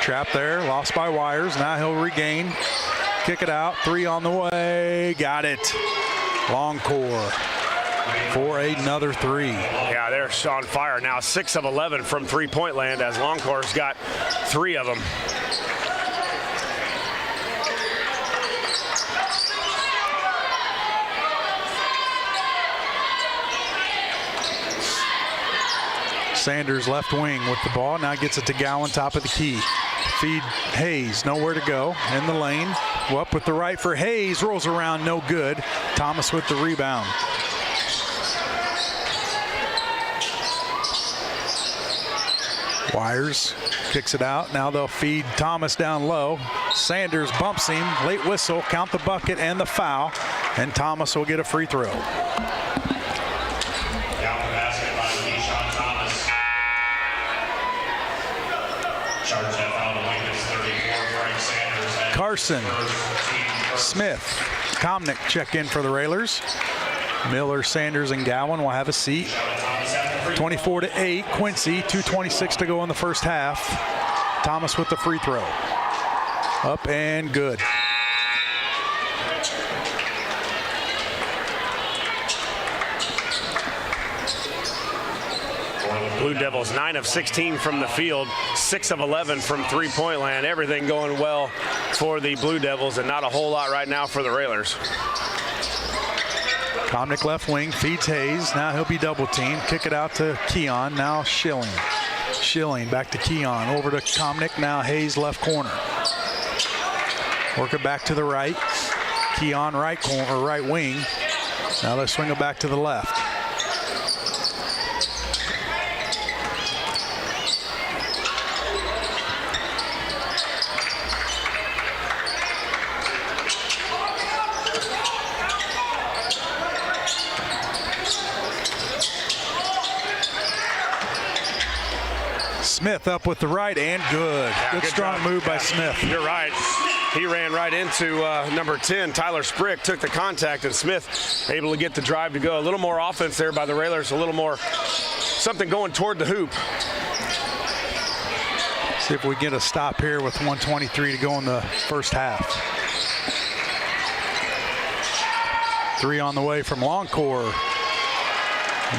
S6: Trap there. Lost by Wires. Now he'll regain. Kick it out. 3 on the way. Got it. Longcore for another 3.
S2: Yeah, they're on fire now. 6 of 11 from 3-point land as Longcore's got 3 of them.
S6: Sanders left wing with the ball. Now gets it to Gowan, top of the key. Feed Hayes, nowhere to go in the lane. Up with the right for Hayes, rolls around, no good. Thomas with the rebound. Wires kicks it out. Now they'll feed Thomas down low. Sanders bumps him, late whistle, count the bucket and the foul, and Thomas will get a free throw. Carson, Smith, Comnick check in for the Railers. Miller, Sanders, and Gowan will have a seat. 24-8, Quincy, 2:26 to go in the first half. Thomas with the free throw. Up and good.
S2: Blue Devils 9 of 16 from the field, 6 of 11 from 3-point land. Everything going well for the Blue Devils, and not a whole lot right now for the Railers.
S6: Comnick left wing, feeds Hayes. Now he'll be double teamed. Kick it out to Keon. Now Schilling. Schilling back to Keon. Over to Comnick. Now Hayes left corner. Work it back to the right. Keon right corner, or right wing. Now they swing it back to the left. Smith up with the right, and good.
S2: Yeah,
S6: good strong
S2: job.
S6: move by Smith.
S2: You're right. He ran right into number 10, Tyler Sprick, took the contact, and Smith able to get the drive to go. A little more offense there by the Railers, a little more something going toward the hoop.
S6: See if we get a stop here with 1:23 to go in the first half. 3 on the way from Longcore.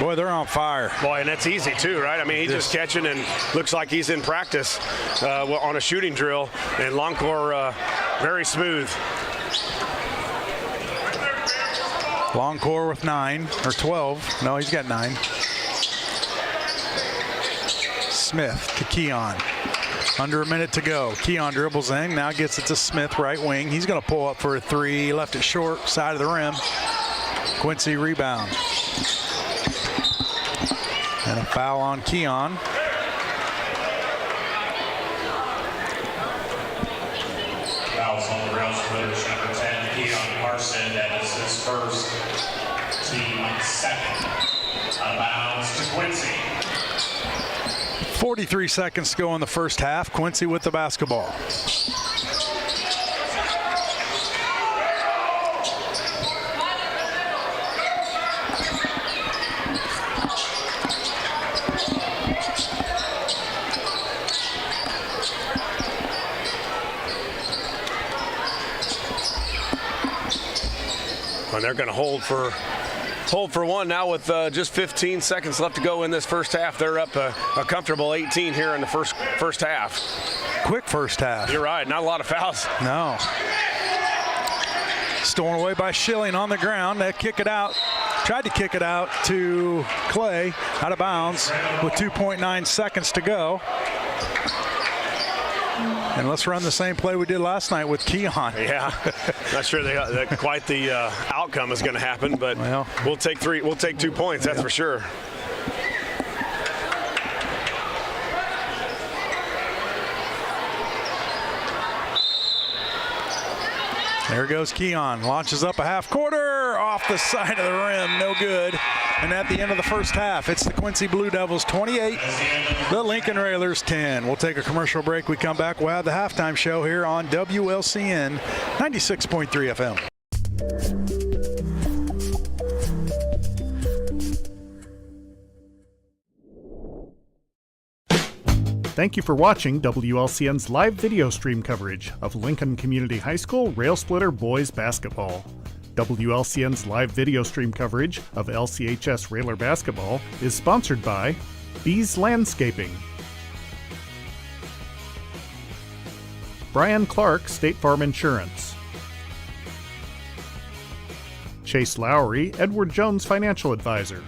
S6: Boy, they're on fire.
S2: Boy, and that's easy too, right? I mean, he's just catching and looks like he's in practice on a shooting drill, and Longcore very smooth.
S6: Longcore with 9 or 12. No, he's got 9. Smith to Keon. Under a minute to go. Keon dribbles in, now gets it to Smith, right wing. He's going to pull up for a 3. He left it short, side of the rim. Quincy rebound. And a foul on Keon.
S8: Fouls on the Rails Splitters, number 10, Keon Carson. That is his first, team second. Out of bounds to Quincy.
S6: 43 seconds to go in the first half. Quincy with the basketball.
S2: And they're going to hold for one now with just 15 seconds left to go in this first half. They're up a comfortable 18 here in the first half.
S6: Quick first half.
S2: You're right, not a lot of fouls.
S6: No. Stolen away by Schilling on the ground. They kick it out. Tried to kick it out to Clay, out of bounds with 2.9 seconds to go. And let's run the same play we did last night with Keon.
S2: Yeah, not sure that quite the outcome is going to happen, but we'll take 3. We'll take 2 points, that's for sure.
S6: There goes Keon. Launches up a half quarter off the side of the rim. No good. And at the end of the first half, it's the Quincy Blue Devils 28, the Lincoln Railers 10. We'll take a commercial break. We come back. We'll have the halftime show here on WLCN 96.3 FM.
S1: Thank you for watching WLCN's live video stream coverage of Lincoln Community High School Rail Splitter Boys Basketball. WLCN's live video stream coverage of LCHS Railer Basketball is sponsored by Bees Landscaping, Brian Clark State Farm Insurance, Chase Lowry Edward Jones Financial Advisor,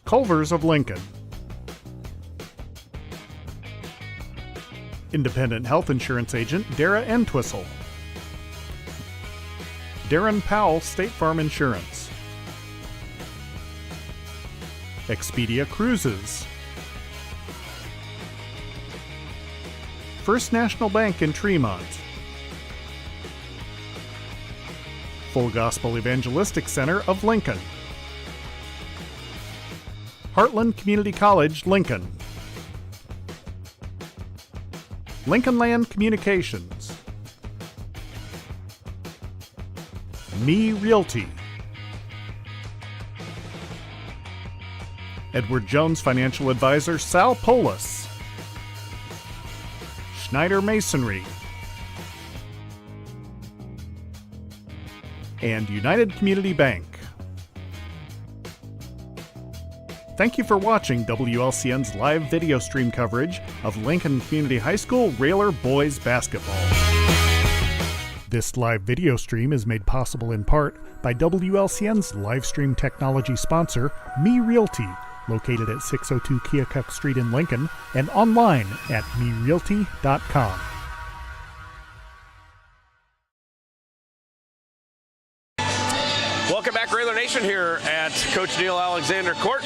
S1: Culver's of Lincoln, Independent Health Insurance Agent Dara Entwistle, Darren Powell State Farm Insurance, Expedia Cruises, First National Bank in Tremont, Full Gospel Evangelistic Center of Lincoln, Heartland Community College, Lincoln, Lincoln Land Communications, Me Realty, Edward Jones Financial Advisor Sal Polis, Schneider Masonry, and United Community Bank. Thank you for watching WLCN's live video stream coverage of Lincoln Community High School Railer Boys Basketball. This live video stream is made possible in part by WLCN's live stream technology sponsor, Me Realty, located at 602 Keokuk Street in Lincoln and online at merealty.com.
S2: Welcome back, Railer Nation, here at Coach Neil Alexander Court,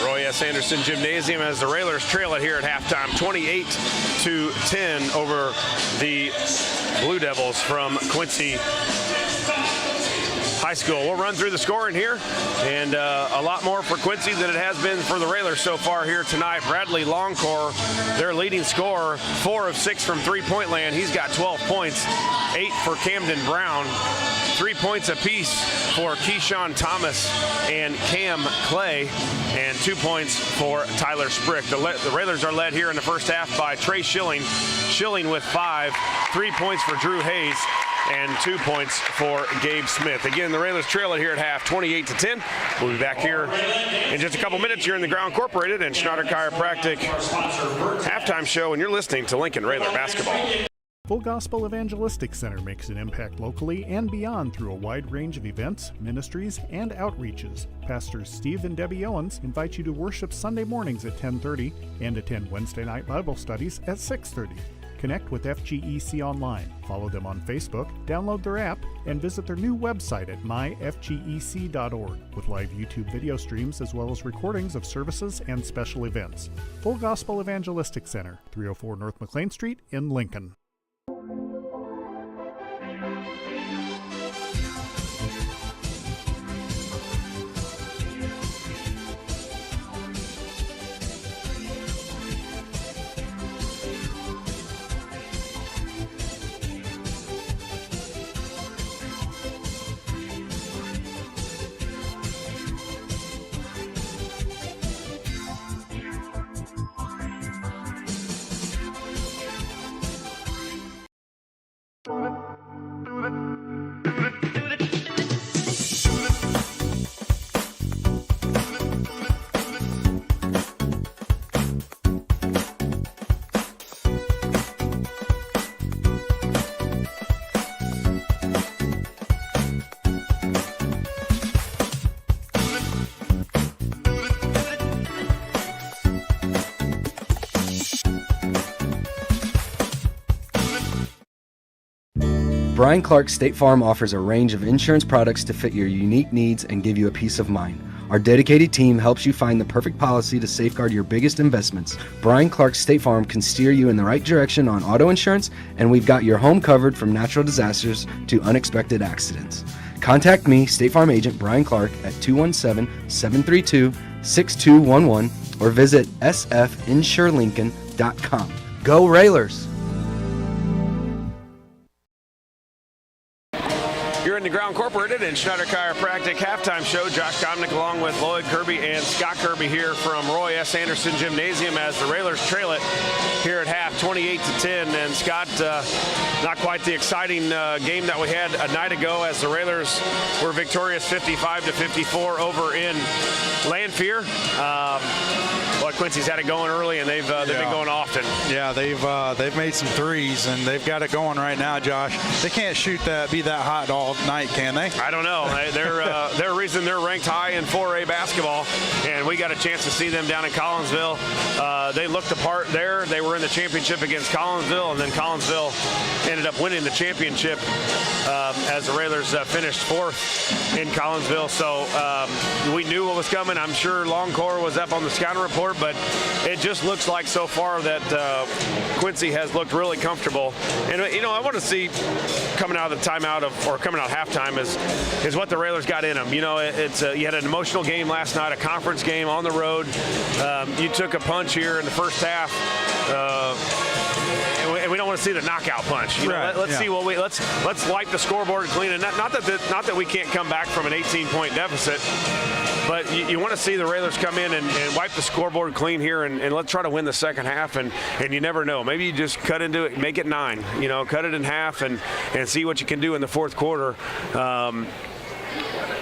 S2: Roy S. Anderson Gymnasium, as the Railers trail it here at halftime, 28-10 over the Blue Devils from Quincy. High School. We'll run through the scoring here, and a lot more for Quincy than it has been for the Railers so far here tonight. Bradley Longcore, their leading scorer, 4 of 6 from three-point land. He's got 12 points, 8 for Camden Brown, 3 points apiece for Keyshawn Thomas and Cam Clay, and 2 points for Tyler Sprick. The Railers are led here in the first half by Trey Schilling. Schilling with 5, 3 points for Drew Hayes, and 2 points for Gabe Smith. Again, the Railers trail it here at half, 28-10. We'll be back here in just a couple minutes. You're in the Ground Incorporated and Schneider Chiropractic halftime show, and you're listening to Lincoln Railer Basketball.
S1: Full Gospel Evangelistic Center makes an impact locally and beyond through a wide range of events, ministries, and outreaches. Pastors Steve and Debbie Owens invite you to worship Sunday mornings at 10:30 and attend Wednesday night Bible studies at 6:30. Connect with FGEC online, follow them on Facebook, download their app, and visit their new website at myfgec.org with live YouTube video streams as well as recordings of services and special events. Full Gospel Evangelistic Center, 304 North McLean Street in Lincoln.
S3: Brian Clark State Farm offers a range of insurance products to fit your unique needs and give you a peace of mind. Our dedicated team helps you find the perfect policy to safeguard your biggest investments. Brian Clark State Farm can steer you in the right direction on auto insurance, and we've got your home covered from natural disasters to unexpected accidents. Contact me, State Farm agent Brian Clark, at 217-732-6211 or visit sfinsurelincoln.com. Go Railers!
S2: You're in the Ground Incorporated and Schneider Chiropractic halftime show. Josh Comnick along with Lloyd Kirby and Scott Kirby here from Roy S. Anderson Gymnasium as the Railers trail it here at half, 28-10. And Scott, not quite the exciting game that we had a night ago as the Railers were victorious 55-54 over in Lanphier. But Quincy's had it going early, and they've been going often.
S6: Yeah, they've made some threes, and they've got it going right now, Josh. They can't be that hot all night, can they?
S2: I don't know. They're the reason they're ranked high in 4A basketball, and we got a chance to see them down in Collinsville. They looked the part there. They were in the championship against Collinsville, and then Collinsville ended up winning the championship as the Railers finished 4th in Collinsville. So we knew what was coming. I'm sure Longcore was up on the scouting report, but it just looks like so far that Quincy has looked really comfortable. And I want to see coming out of the timeout or coming out halftime is what the Railers got in them. It's you had an emotional game last night, a conference game on the road. You took a punch here in the first half. And we don't want to see the knockout punch. Let's see what let's wipe the scoreboard clean. And not that we can't come back from an 18-point deficit, but you want to see the Railers come in and wipe the scoreboard clean here, and let's try to win the second half. And you never know. Maybe you just cut into it, make it 9. Cut it in half and see what you can do in the fourth quarter.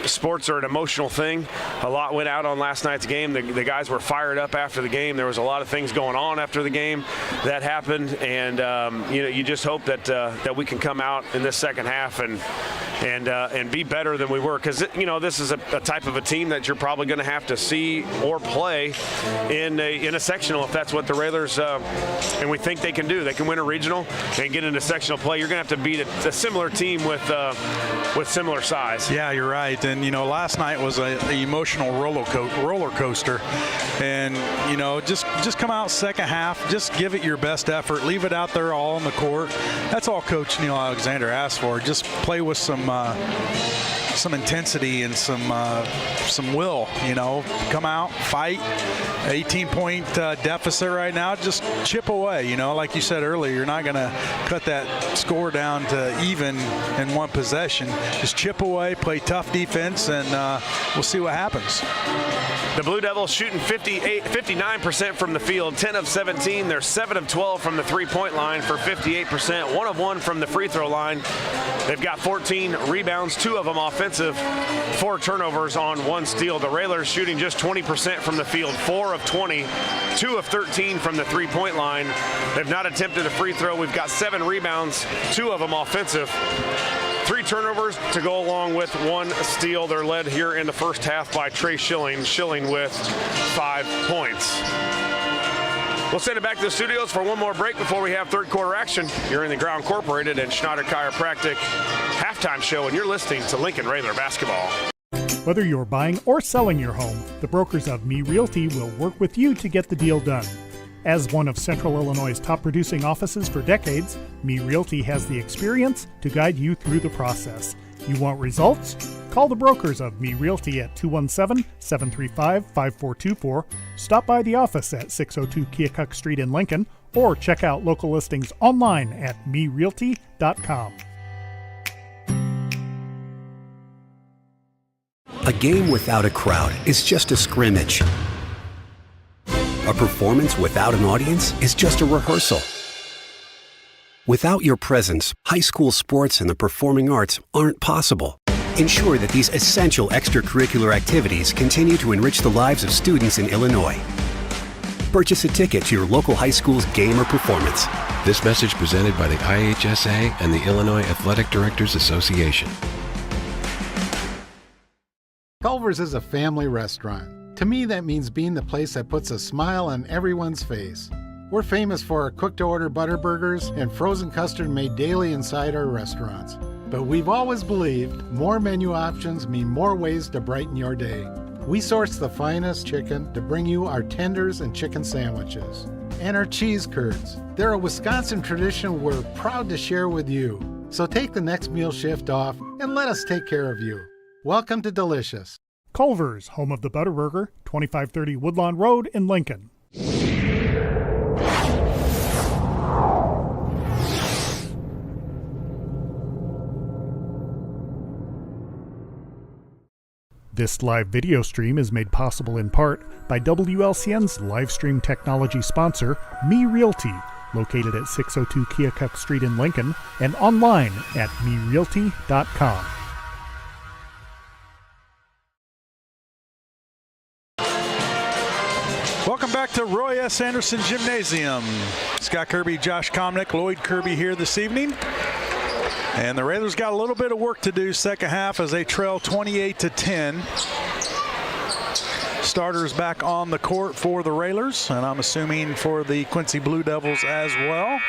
S2: Sports are an emotional thing. A lot went out on last night's game. The guys were fired up after the game. There was a lot of things going on after the game that happened, and you just hope that we can come out in this second half and be better than we were, because this is a type of a team that you're probably going to have to see or play in a sectional if that's what the Railers and we think they can do. They can win a regional and get into sectional play. You're going to have to beat a similar team with similar size.
S6: Yeah, you're right. And last night was an emotional roller coaster, and just come out second half, just give it your best effort, leave it out there all on the court. That's all Coach Neil Alexander asked for. Just play with some some intensity and some will. Come out, fight. 18-point deficit right now. Just chip away. Like you said earlier, you're not going to cut that score down to even in one possession. Just chip away, play tough defense, and we'll see what happens.
S2: The Blue Devils shooting 59% from the field, 10 of 17. They're 7 of 12 from the three-point line for 58%, 1 of 1 from the free throw line. They've got 14 rebounds, 2 of them offensive, 4 turnovers on 1 steal. The Railers shooting just 20% from the field, 4 of 20, 2 of 13 from the three-point line. They've not attempted a free throw. We've got 7 rebounds, 2 of them offensive. 3 turnovers to go along with 1 steal. They're led here in the first half by Trey Schilling. Schilling with 5 points. We'll send it back to the studios for one more break before we have third quarter action. You're in the Ground Incorporated and Schneider Chiropractic halftime show, and you're listening to Lincoln Railer basketball.
S1: Whether you're buying or selling your home, the brokers of Me Realty will work with you to get the deal done. As one of Central Illinois' top producing offices for decades, Me Realty has the experience to guide you through the process. You want results? Call the brokers of Me Realty at 217-735-5424, stop by the office at 602 Keokuk Street in Lincoln, or check out local listings online at merealty.com.
S4: A game without a crowd is just a scrimmage. A performance without an audience is just a rehearsal. Without your presence, high school sports and the performing arts aren't possible. Ensure that these essential extracurricular activities continue to enrich the lives of students in Illinois. Purchase a ticket to your local high school's game or performance.
S5: This message presented by the IHSA and the Illinois Athletic Directors Association.
S7: Culver's is a family restaurant. To me, that means being the place that puts a smile on everyone's face. We're famous for our cooked-to-order butter burgers and frozen custard made daily inside our restaurants. But we've always believed more menu options mean more ways to brighten your day. We source the finest chicken to bring you our tenders and chicken sandwiches. And our cheese curds. They're a Wisconsin tradition we're proud to share with you. So take the next meal shift off and let us take care of you. Welcome to Delicious.
S1: Culver's, home of the Butterburger, 2530 Woodlawn Road in Lincoln. This live video stream is made possible in part by WLCN's live stream technology sponsor, Me Realty, located at 602 Keokuk Street in Lincoln and online at merealty.com.
S6: Welcome back to Roy S. Anderson Gymnasium. Scott Kirby, Josh Komnick, Lloyd Kirby here this evening. And the Railers got a little bit of work to do second half as they trail 28-10. Starters back on the court for the Railers, and I'm assuming for the Quincy Blue Devils as well.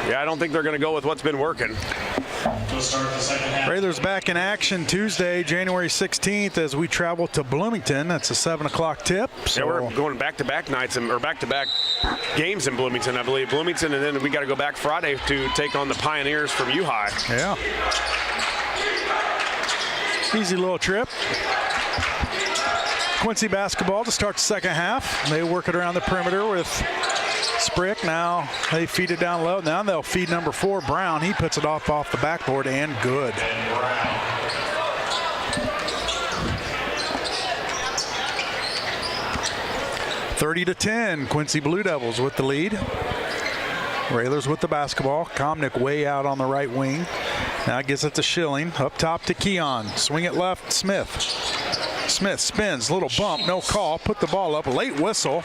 S2: Yeah, I don't think they're going to go with what's been working.
S6: Railers back in action Tuesday, January 16th, as we travel to Bloomington. That's a 7 o'clock tip.
S2: So yeah, we're going back-to-back nights or back-to-back games in Bloomington, I believe. Bloomington, and then we got to go back Friday to take on the Pioneers from U-High.
S6: Yeah. Easy little trip. Quincy basketball to start the second half. They work it around the perimeter with Sprick. Now they feed it down low. Now they'll feed number 4, Brown. He puts it off the backboard and good. (30 to 10). Quincy Blue Devils with the lead. Railers with the basketball. Komnick way out on the right wing. Now gets it to Schilling. Up top to Keon. Swing it left, Smith. Smith spins, little bump, no call. Put the ball up. Late whistle.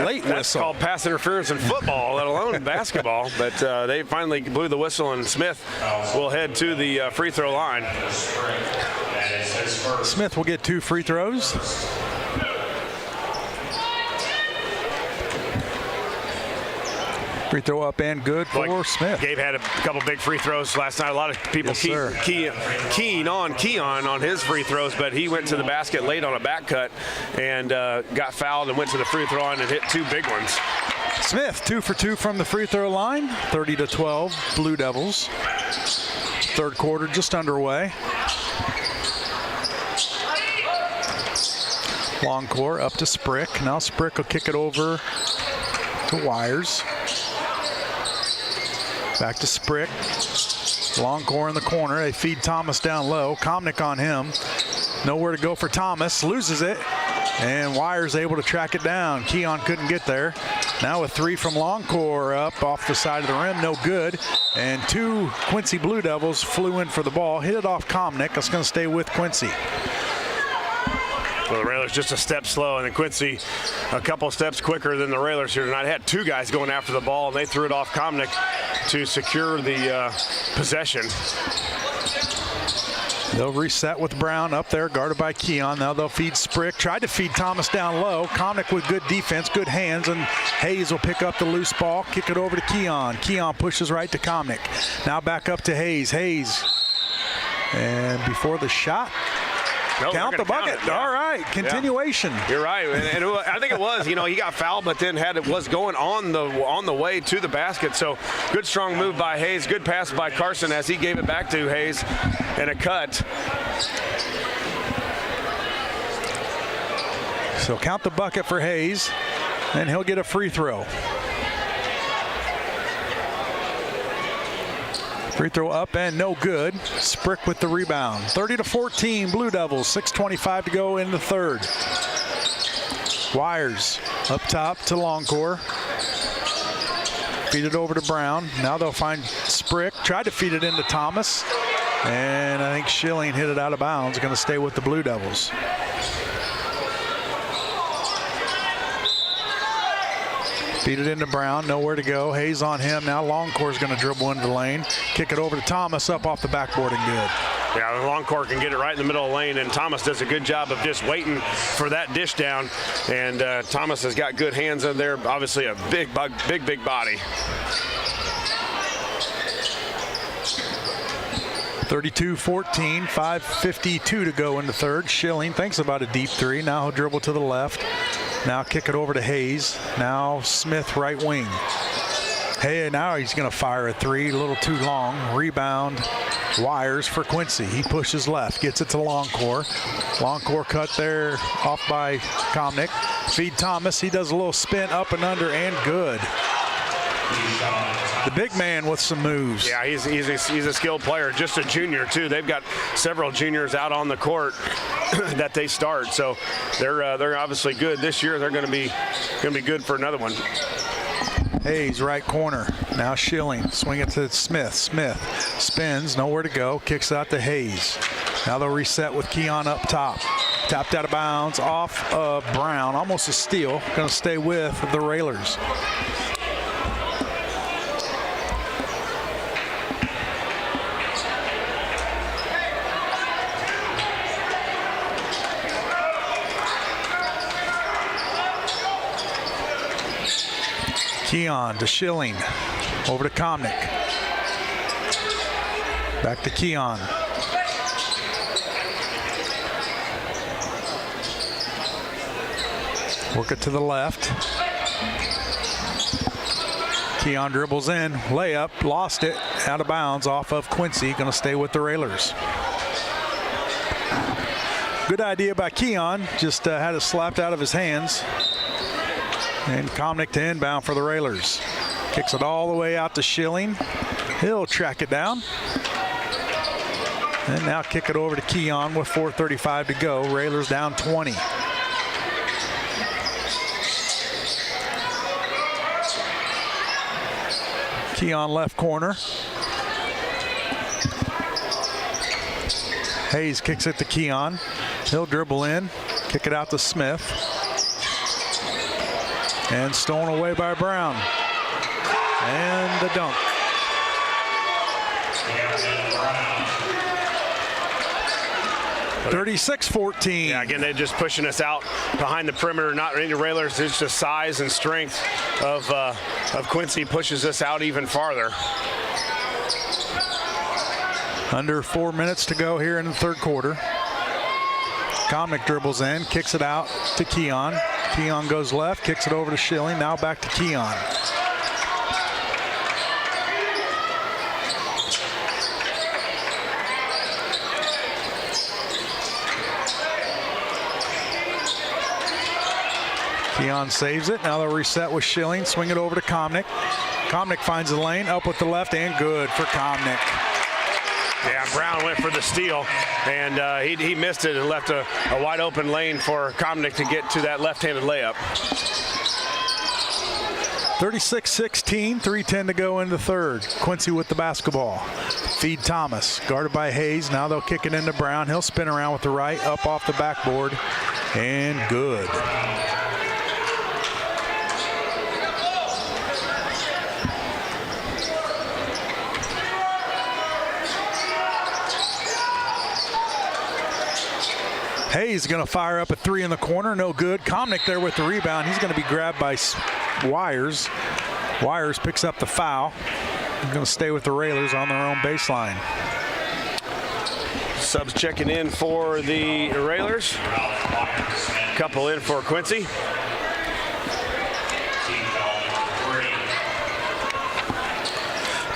S6: Late whistle.
S2: That's called pass interference in football, let alone in basketball. But they finally blew the whistle, and Smith will head to the free throw line.
S6: Smith will get 2 free throws. Free throw up and good for Smith.
S2: Gabe had a couple big free throws last night. A lot of people keen on his free throws, but he went to the basket late on a back cut and got fouled and went to the free throw line and hit 2 big ones.
S6: Smith 2 for 2 from the free throw line. 30-12 Blue Devils. Third quarter just underway. Long court up to Sprick. Now Sprick will kick it over to Wires. Back to Sprick. Long core in the corner. They feed Thomas down low. Komnick on him. Nowhere to go for Thomas. Loses it. And Wires able to track it down. Keon couldn't get there. Now a 3 from Longcore up off the side of the rim. No good. And 2 Quincy Blue Devils flew in for the ball. Hit it off Komnick. It's going to stay with Quincy.
S2: Well, the Railers just a step slow, and then Quincy a couple steps quicker than the Railers here tonight. Had 2 guys going after the ball, and they threw it off Komnick to secure the possession.
S6: They'll reset with Brown up there, guarded by Keon. Now they'll feed Sprick. Tried to feed Thomas down low. Komnick with good defense, good hands, and Hayes will pick up the loose ball, kick it over to Keon. Keon pushes right to Komnick. Now back up to Hayes. Hayes. And before the shot,
S2: no,
S6: count the bucket.
S2: Yeah.
S6: All right, continuation.
S2: Yeah. You're right, and I think it was. He got fouled, but then was going on the way to the basket. So good, strong move by Hayes. Good pass by Carson as he gave it back to Hayes, and a cut.
S6: So count the bucket for Hayes, and he'll get a free throw. Free throw up and no good. Sprick with the rebound. 30-14 Blue Devils. 6:25 to go in the third. Wires up top to Longcore. Feed it over to Brown. Now they'll find Sprick. Tried to feed it into Thomas. And I think Schilling hit it out of bounds. Going to stay with the Blue Devils. Feed it into Brown, nowhere to go. Hayes on him. Now Longcore's going to dribble into the lane. Kick it over to Thomas, up off the backboard and good.
S2: Yeah, the Longcore can get it right in the middle of the lane, and Thomas does a good job of just waiting for that dish down. And Thomas has got good hands in there. Obviously a big body.
S6: 32-14, 5:52 to go in the third. Schilling thinks about a deep 3. Now he'll dribble to the left. Now kick it over to Hayes. Now Smith right wing. Hey, now he's going to fire a 3, a little too long. Rebound, Wires for Quincy. He pushes left, gets it to Longcore. Longcore cut there off by Komnick. Feed Thomas. He does a little spin up and under and good. The big man with some moves.
S2: Yeah, he's a skilled player, just a junior too. They've got several juniors out on the court that they start, so they're obviously good this year. They're going to be good for another one.
S6: Hayes right corner. Now Schilling, swing it to Smith. Smith spins, nowhere to go. Kicks out to Hayes. Now they'll reset with Keon up top. Tapped out of bounds off of Brown. Almost a steal. Going to stay with the Railers. Keon to Schilling. Over to Komnick. Back to Keon. Work it to the left. Keon dribbles in. Layup. Lost it. Out of bounds off of Quincy. Going to stay with the Railers. Good idea by Keon. Just had it slapped out of his hands. And Komnick to inbound for the Railers. Kicks it all the way out to Schilling. He'll track it down. And now kick it over to Keon with 4:35 to go. Railers down 20. Keon left corner. Hayes kicks it to Keon. He'll dribble in. Kick it out to Smith. And stolen away by Brown. And the dunk. $36-14.
S2: Yeah, again, they're just pushing us out behind the perimeter. Not any Railers. It's just size and strength of Quincy pushes us out even farther.
S6: Under 4 minutes to go here in the third quarter. Komnick dribbles in, kicks it out to Keon. Keon goes left, kicks it over to Schilling. Now back to Keon. Keon saves it. Now they'll reset with Schilling. Swing it over to Komnick. Komnick finds the lane. Up with the left and good for Komnick.
S2: Yeah, Brown went for the steal, and he missed it and left a wide open lane for Komnick to get to that left-handed layup.
S6: 36-16, 3:10 to go in the third. Quincy with the basketball. Feed Thomas, guarded by Hayes. Now they'll kick it into Brown. He'll spin around with the right, up off the backboard, and good. Hayes going to fire up a three in the corner, no good. Komnick there with the rebound. He's going to be grabbed by Wires. Wires picks up the foul. He's going to stay with the Railers on their own baseline.
S2: Subs checking in for the Railers. Couple in for Quincy.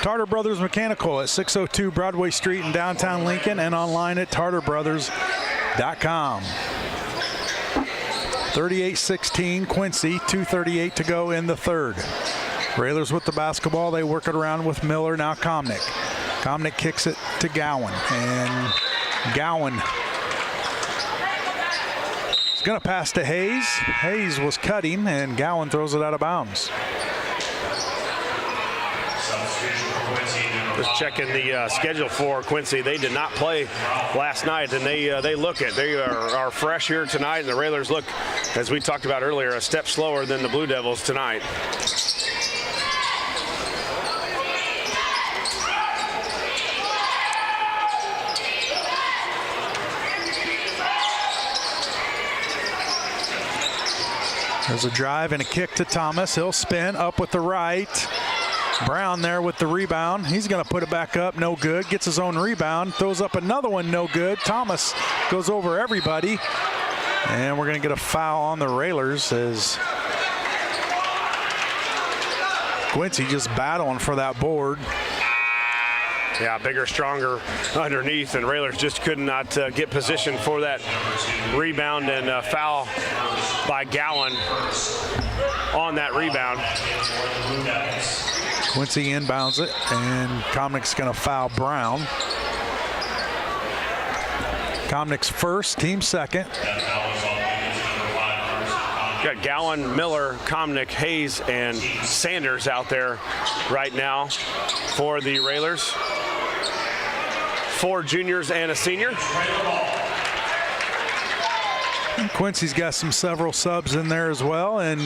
S6: Tartar Brothers Mechanical at 602 Broadway Street in downtown Lincoln and online at tartarbrothers.com. 38-16 Quincy, 2:38 to go in the third. Railers with the basketball. They work it around with Miller. Now Komnick. Komnick kicks it to Gowan, and Gowan is going to pass to Hayes. Hayes was cutting, and Gowan throws it out of bounds.
S2: Just checking the schedule for Quincy. They did not play last night, and they look it. They are fresh here tonight, and the Railers look, as we talked about earlier, a step slower than the Blue Devils tonight.
S6: There's a drive and a kick to Thomas. He'll spin up with the right. Brown there with the rebound. He's going to put it back up. No good. Gets his own rebound. Throws up another one. No good. Thomas goes over everybody. And we're going to get a foul on the Railers as Quincy just battling for that board.
S2: Yeah, bigger, stronger underneath, and Railers just could not get position for that rebound, and foul by Gowan on that rebound.
S6: Quincy inbounds it, and Komnick's going to foul Brown. Komnick's first, team second.
S2: Got Gowan, Miller, Komnick, Hayes, and Sanders out there right now for the Railers. 4 juniors and a senior.
S6: Quincy's got several subs in there as well, and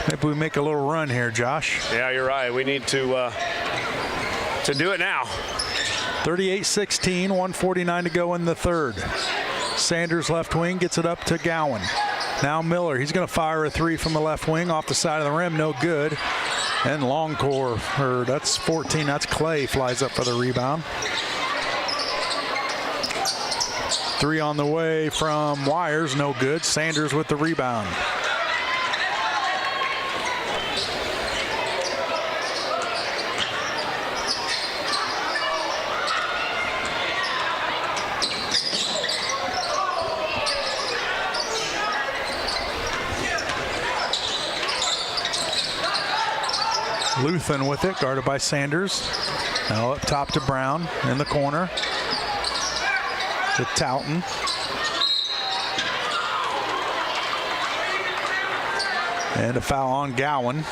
S6: maybe we make a little run here, Josh.
S2: Yeah, you're right. We need to do it now.
S6: 38-16, 1:49 to go in the third. Sanders left wing gets it up to Gowan. Now Miller, he's going to fire a three from the left wing off the side of the rim, no good. And Longcore, that's 14, that's Clay, flies up for the rebound. Three on the way from Wires, no good. Sanders with the rebound. Luthen with it, guarded by Sanders. Now up top to Brown in the corner. To Towton. And a foul on Gowan.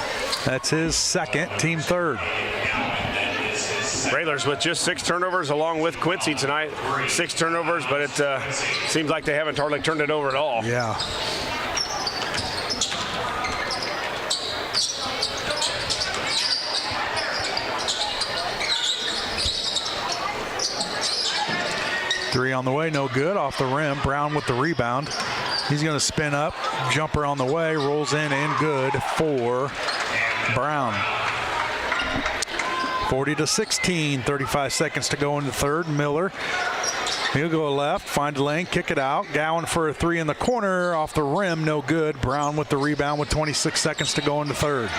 S6: That's his second, team third.
S2: Railers with just 6 turnovers along with Quincy tonight. 6 turnovers, but it seems like they haven't hardly turned it over at all.
S6: Yeah. Three on the way, no good. Off the rim, Brown with the rebound. He's going to spin up, jumper on the way, rolls in and good for Brown. 40-16, 35 seconds to go in the third. Miller He'll go left, find a lane, kick it out. Gowan for a three in the corner, off the rim, no good. Brown with the rebound with 26 seconds to go in the third.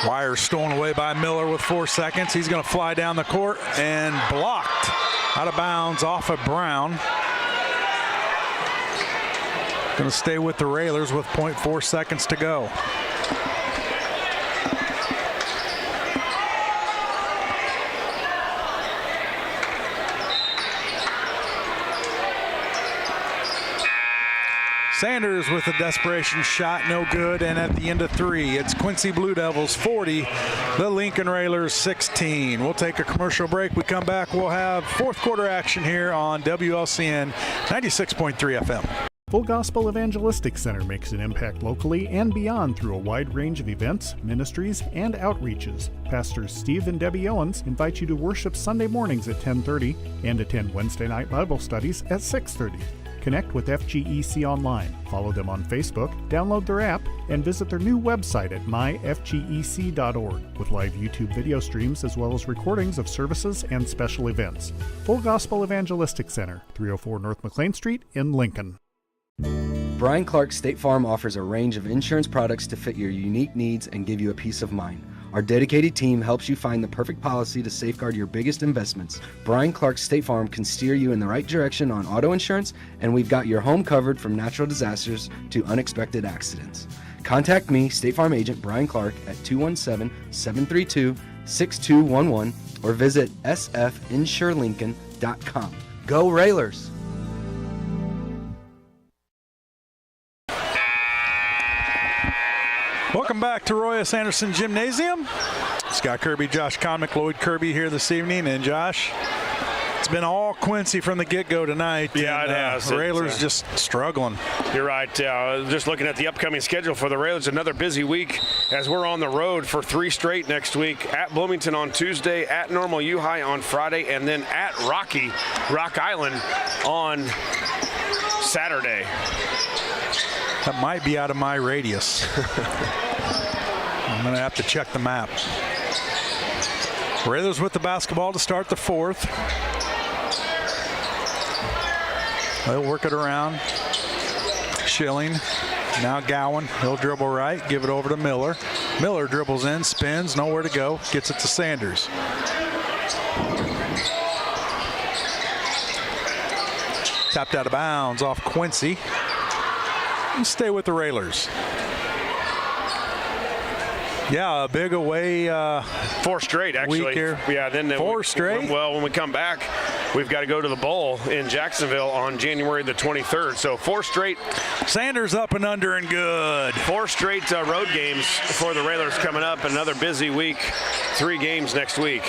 S6: Wire stolen away by Miller with 4 seconds. He's going to fly down the court and blocked out of bounds off of Brown. Going to stay with the Railers with 0.4 seconds to go. Sanders with a desperation shot, no good, and at the end of 3, it's Quincy Blue Devils 40, the Lincoln Railers 16. We'll take a commercial break. We come back, we'll have fourth quarter action here on WLCN 96.3 FM.
S1: Full Gospel Evangelistic Center makes an impact locally and beyond through a wide range of events, ministries, and outreaches. Pastors Steve and Debbie Owens invite you to worship Sunday mornings at 10:30 and attend Wednesday night Bible studies at 6:30. Connect with FGEC online, follow them on Facebook, download their app, and visit their new website at myfgec.org with live YouTube video streams as well as recordings of services and special events. Full Gospel Evangelistic Center, 304 North McLean Street in Lincoln.
S3: Brian Clark State Farm offers a range of insurance products to fit your unique needs and give you a peace of mind. Our dedicated team helps you find the perfect policy to safeguard your biggest investments. Brian Clark State Farm can steer you in the right direction on auto insurance, and we've got your home covered from natural disasters to unexpected accidents. Contact me, State Farm agent Brian Clark, at 217-732-6211 or visit sfinsurelincoln.com. Go Railers!
S6: Welcome back to Roy S. Anderson Gymnasium. Scott Kirby, Josh Connick, Lloyd Kirby here this evening. And Josh, it's been all Quincy from the get-go tonight.
S2: Yeah, it has.
S6: Railers just struggling.
S2: You're right. Just looking at the upcoming schedule for the Railers, another busy week as we're on the road for 3 straight next week. At Bloomington on Tuesday, at Normal U High on Friday, and then at Rock Island on Saturday.
S6: That might be out of my radius. I'm going to have to check the map. Railers with the basketball to start the fourth. They'll work it around. Schilling. Now Gowan. He'll dribble right. Give it over to Miller. Miller dribbles in, spins, nowhere to go. Gets it to Sanders. Tapped out of bounds off Quincy. And stay with the Railers. Yeah, a big away
S2: 4 straight, actually.
S6: Week here.
S2: Yeah, then
S6: 4 straight?
S2: Well, when we come back, we've got to go to the Bowl in Jacksonville on January the 23rd. So 4 straight.
S6: Sanders up and under and good.
S2: 4 straight road games for the Railers coming up. Another busy week. 3 games next week.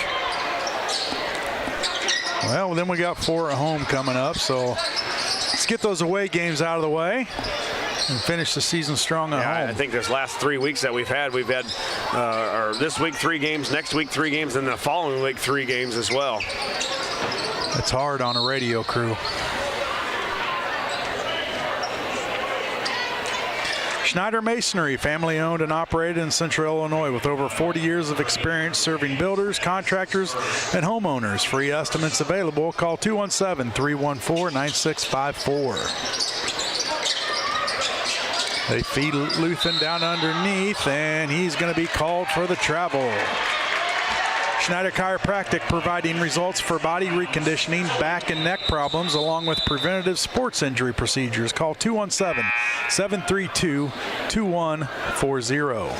S6: Well, then we got 4 at home coming up. So let's get those away games out of the way and finish the season strong at home.
S2: I think this last 3 weeks that we've had or this week 3 games, next week 3 games, and the following week 3 games as well.
S6: It's hard on a radio crew. Schneider Masonry, family owned and operated in Central Illinois with over 40 years of experience serving builders, contractors, and homeowners. Free estimates available. Call 217-314-9654. They feed Luthen down underneath, and he's going to be called for the travel. Schneider Chiropractic, providing results for body reconditioning, back and neck problems, along with preventative sports injury procedures. Call 217-732-2140.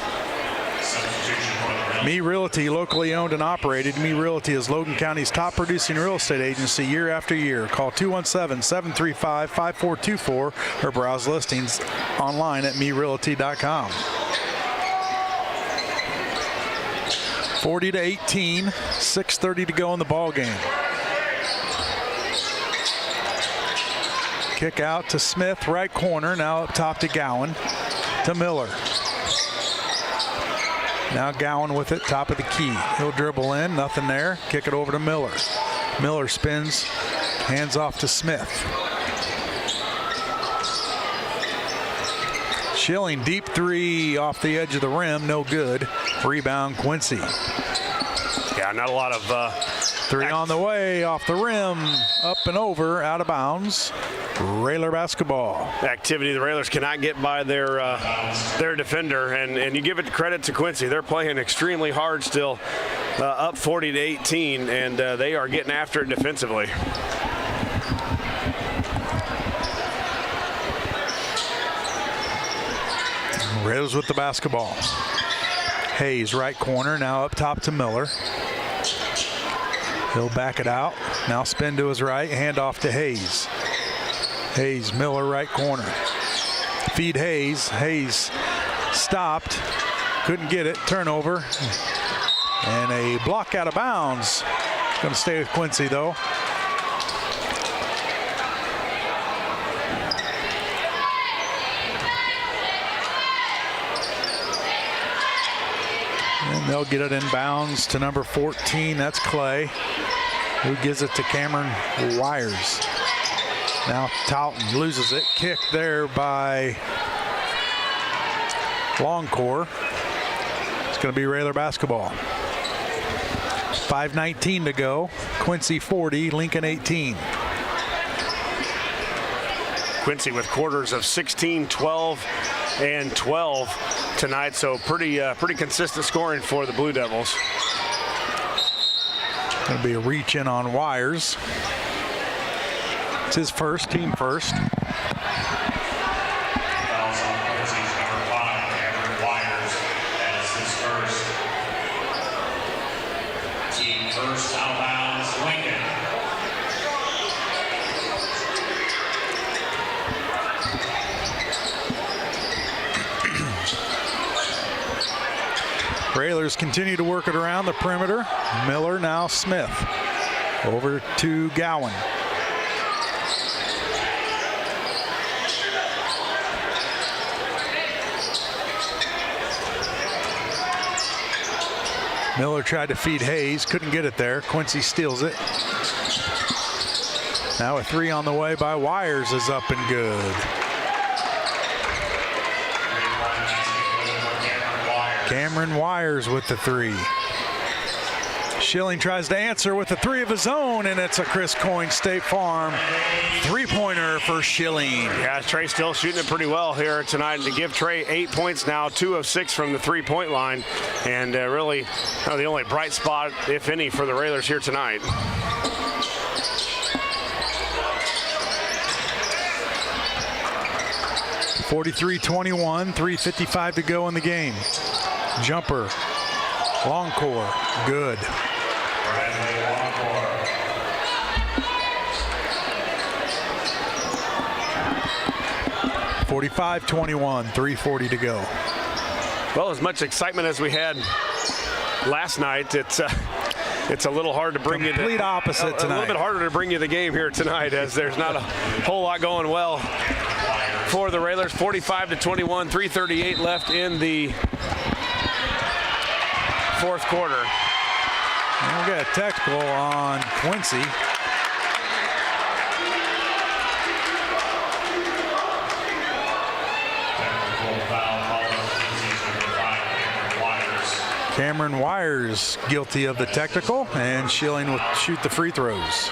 S6: Me Realty, locally owned and operated. Me Realty is Logan County's top producing real estate agency year after year. Call 217-735-5424 or browse listings online at merealty.com. 40-18, 6:30 to go in the ball game. Kick out to Smith, right corner. Now up top to Gowan, to Miller. Now Gowan with it, top of the key. He'll dribble in, nothing there. Kick it over to Miller. Miller spins, hands off to Smith. Schilling, deep three off the edge of the rim, no good. Rebound, Quincy.
S2: Yeah, not a lot of
S6: three on the way, off the rim, up and over, out of bounds. Railer basketball.
S2: Activity the Railers cannot get by their defender, and you give it credit to Quincy. They're playing extremely hard still, up 40-18, and they are getting after it defensively.
S6: Railers with the basketball. Hayes, right corner, now up top to Miller. He'll back it out. Now spin to his right, hand off to Hayes. Hayes, Miller, right corner. Feed Hayes. Hayes stopped. Couldn't get it. Turnover. And a block out of bounds. Going to stay with Quincy, though. And they'll get it in bounds to number 14. That's Clay, who gives it to Cameron Wires. Now Talton loses it. Kick there by Longcore. It's going to be Railer basketball. 5:19 to go. Quincy 40, Lincoln 18.
S2: Quincy with quarters of 16, 12, and 12 tonight, so pretty consistent scoring for the Blue Devils.
S6: Going to be a reach in on Wires. It's his first, team first. Railers continue to work it around the perimeter. Miller, now Smith. Over to Gowan. Miller tried to feed Hayes, couldn't get it there. Quincy steals it. Now a three on the way by Wires is up and good. Cameron Wires with the three. Schilling tries to answer with a three of his own, and it's a Chris Coyne State Farm three-pointer for Schilling.
S2: Yeah, Trey still shooting it pretty well here tonight. To give Trey 8 points now, 2 of 6 from the three-point line, and really the only bright spot, if any, for the Railers here tonight.
S6: (43-21), 3:55 to go in the game. Jumper, Longcore, good. 45-21, 3:40 to go.
S2: Well, as much excitement as we had last night, it's a little hard to bring
S6: complete opposite tonight.
S2: A little bit harder to bring you the game here tonight, as there's not a whole lot going well for the Railers. 45-21, 3:38 left in the fourth quarter.
S6: And we got a technical on Quincy. Cameron Wires guilty of the technical, and Schilling will shoot the free throws.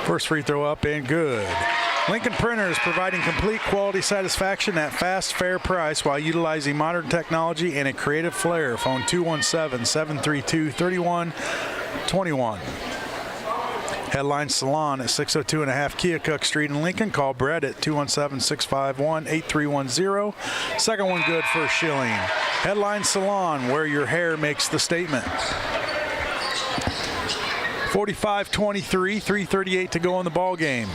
S6: First free throw up and good. Lincoln Printers providing complete quality satisfaction at fast, fair price while utilizing modern technology and a creative flair. Phone 217-732-3121. Headline Salon at 602 and a half Keokuk Street in Lincoln. Call Brett at 217-651-8310. Second one good for Schilling. Headline Salon, where your hair makes the statement. 45-23, 3:38 to go in the ball game.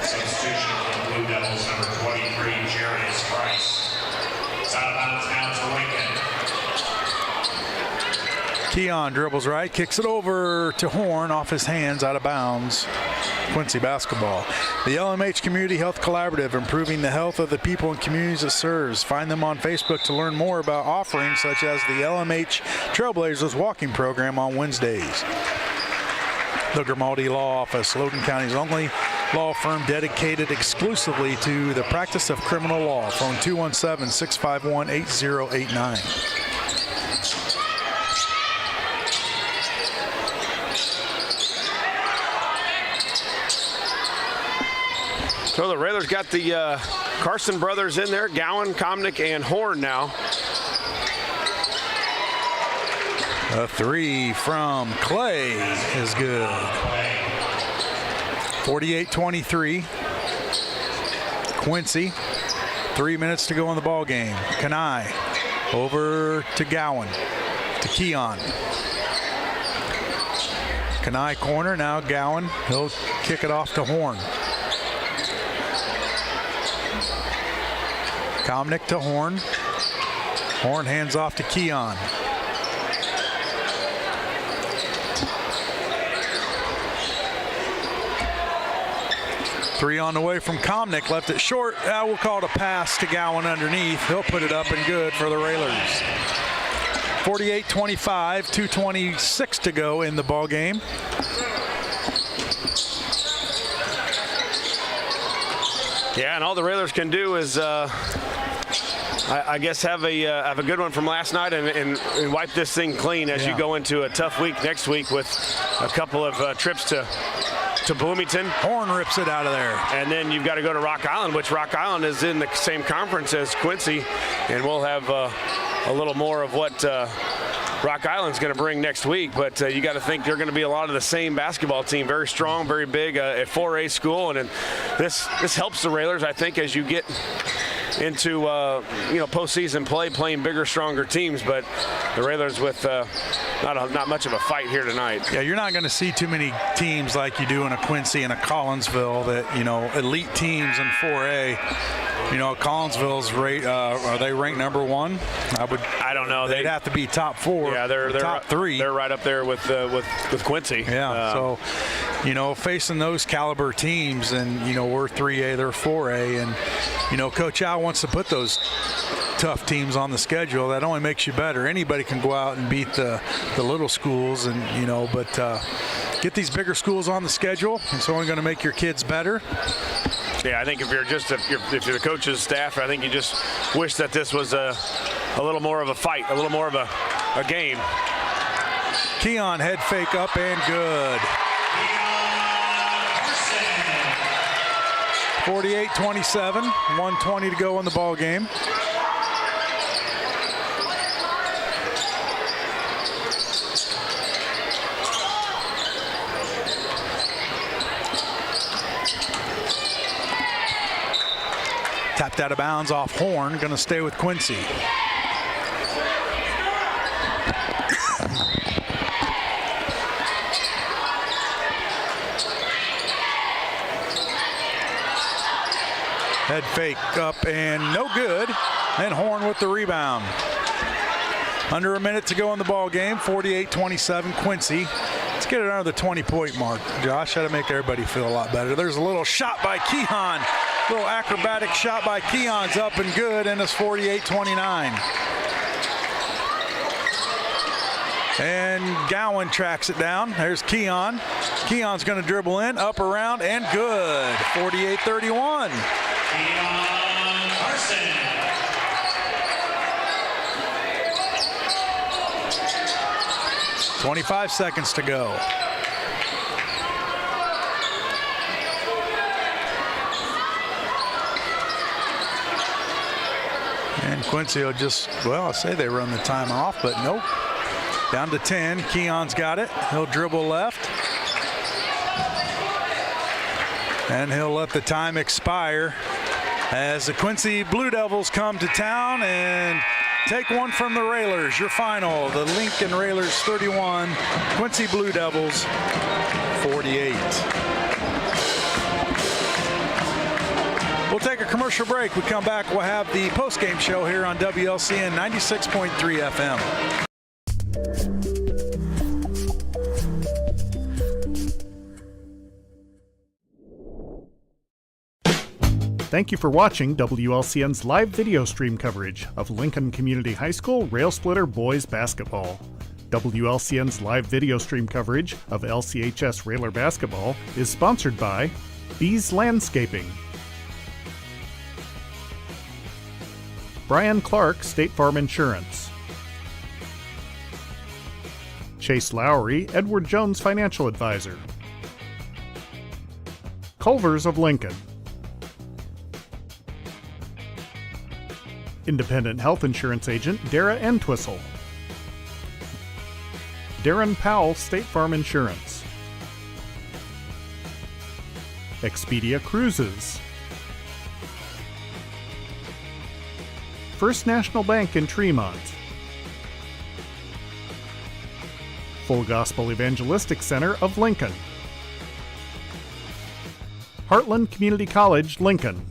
S8: Substitution for the Blue Devils, number 23, Jarius Price. It's out of bounds now to Lincoln.
S6: Keon dribbles right, kicks it over to Horn, off his hands, out of bounds. Quincy basketball. The LMH Community Health Collaborative, improving the health of the people and communities it serves. Find them on Facebook to learn more about offerings such as the LMH Trailblazers walking program on Wednesdays. The Grimaldi Law Office, Logan County's only law firm dedicated exclusively to the practice of criminal law. Phone 217-651-8089.
S2: So the Railers got the Carson brothers in there, Gowan, Komnick, and Horn now.
S6: A three from Clay is good. 48-23. Quincy, 3 minutes to go in the ball game. Kanai over to Gowan, to Keon. Kanai corner, now Gowan. He'll kick it off to Horn. Komnick to Horn. Horn hands off to Keon. Three on the way from Komnick, left it short. We'll call it a pass to Gowan underneath. He'll put it up and good for the Railers. 48-25, 2:26 to go in the ball game.
S2: Yeah, and all the Railers can do is, I guess, have a good one from last night and wipe this thing clean as you go into a tough week next week with a couple of trips to Bloomington.
S6: Horn rips it out of there.
S2: And then you've got to go to Rock Island, which Rock Island is in the same conference as Quincy, and we'll have a little more of what Rock Island's going to bring next week. But you got to think they're going to be a lot of the same basketball team, very strong, very big, at 4A school, and this helps the Railers, I think, as you get into postseason play, playing bigger, stronger teams. But the Railers with not much of a fight here tonight.
S6: Yeah, you're not going to see too many teams like you do in a Quincy and a Collinsville that, elite teams in 4A. Collinsville's rate, are they ranked number one?
S2: I don't know.
S6: They'd have to be top four.
S2: Yeah, they're
S6: top three.
S2: They're right up there with Quincy.
S6: Yeah. So, facing those caliber teams, and we're 3A, they're 4A, and Coach Al wants to put those tough teams on the schedule. That only makes you better. Anybody can go out and beat the little schools, and but get these bigger schools on the schedule. It's only going to make your kids better.
S2: Yeah, I think if you're the coach's staff, I think you just wish that this was a little more of a fight, a little more of a game.
S6: Keon head fake up and good. 48-27, 1:20 to go in the ball game. Tapped out of bounds off Horn, going to stay with Quincy. Head fake up and no good. And Horn with the rebound. Under a minute to go in the ball game. 48-27 Quincy. Let's get it under the 20-point mark. Josh, that'll make everybody feel a lot better. There's a little shot by Keon. Little acrobatic shot by Keon's up and good, and it's 48-29. And Gowan tracks it down. There's Keon. Keon's going to dribble in, up around, and good. 48-31.
S8: Keon Carson.
S6: 25 seconds to go. And Quincy will I say they run the time off, but nope. Down to 10. Keon's got it. He'll dribble left. And he'll let the time expire as the Quincy Blue Devils come to town and take one from the Railers. Your final, the Lincoln Railers 31, Quincy Blue Devils 48. We'll take a commercial break. We come back, we'll have the postgame show here on WLCN 96.3 FM.
S1: Thank you for watching WLCN's live video stream coverage of Lincoln Community High School Rail Splitter Boys Basketball. WLCN's live video stream coverage of LCHS Railer Basketball is sponsored by Bees Landscaping, Brian Clark State Farm Insurance, Chase Lowry Edward Jones Financial Advisor, Culver's of Lincoln, Independent Health Insurance Agent Dara Entwistle, Darren Powell State Farm Insurance, Expedia Cruises, First National Bank in Tremont, Full Gospel Evangelistic Center of Lincoln, Heartland Community College, Lincoln,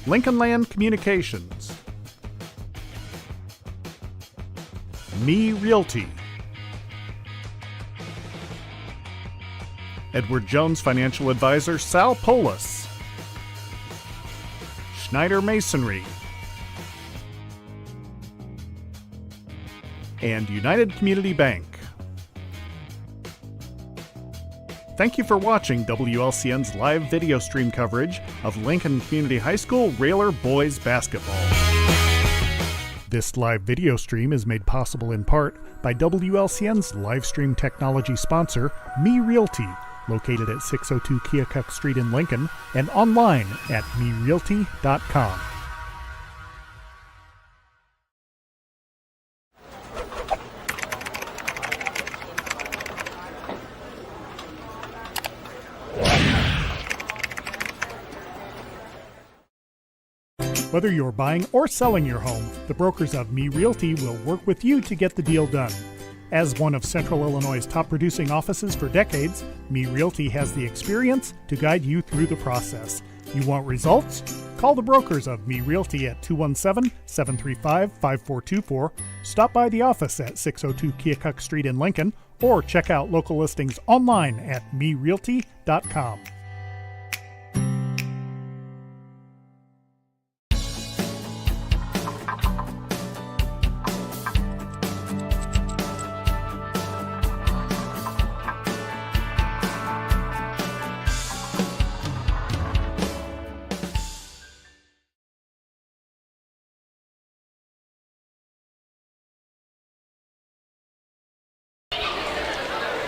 S1: Lincoln Land Communications, Me Realty, Edward Jones Financial Advisor Sal Polis, Schneider Masonry, and United Community Bank. Thank you for watching WLCN's live video stream coverage of Lincoln Community High School Railer Boys Basketball. This live video stream is made possible in part by WLCN's live stream technology sponsor, Me Realty, located at 602 Keokuk Street in Lincoln and online at merealty.com. Whether you're buying or selling your home, the brokers of Me Realty will work with you to get the deal done. As one of Central Illinois' top producing offices for decades, Me Realty has the experience to guide you through the process. You want results? Call the brokers of Me Realty at 217-735-5424, stop by the office at 602 Keokuk Street in Lincoln, or check out local listings online at merealty.com.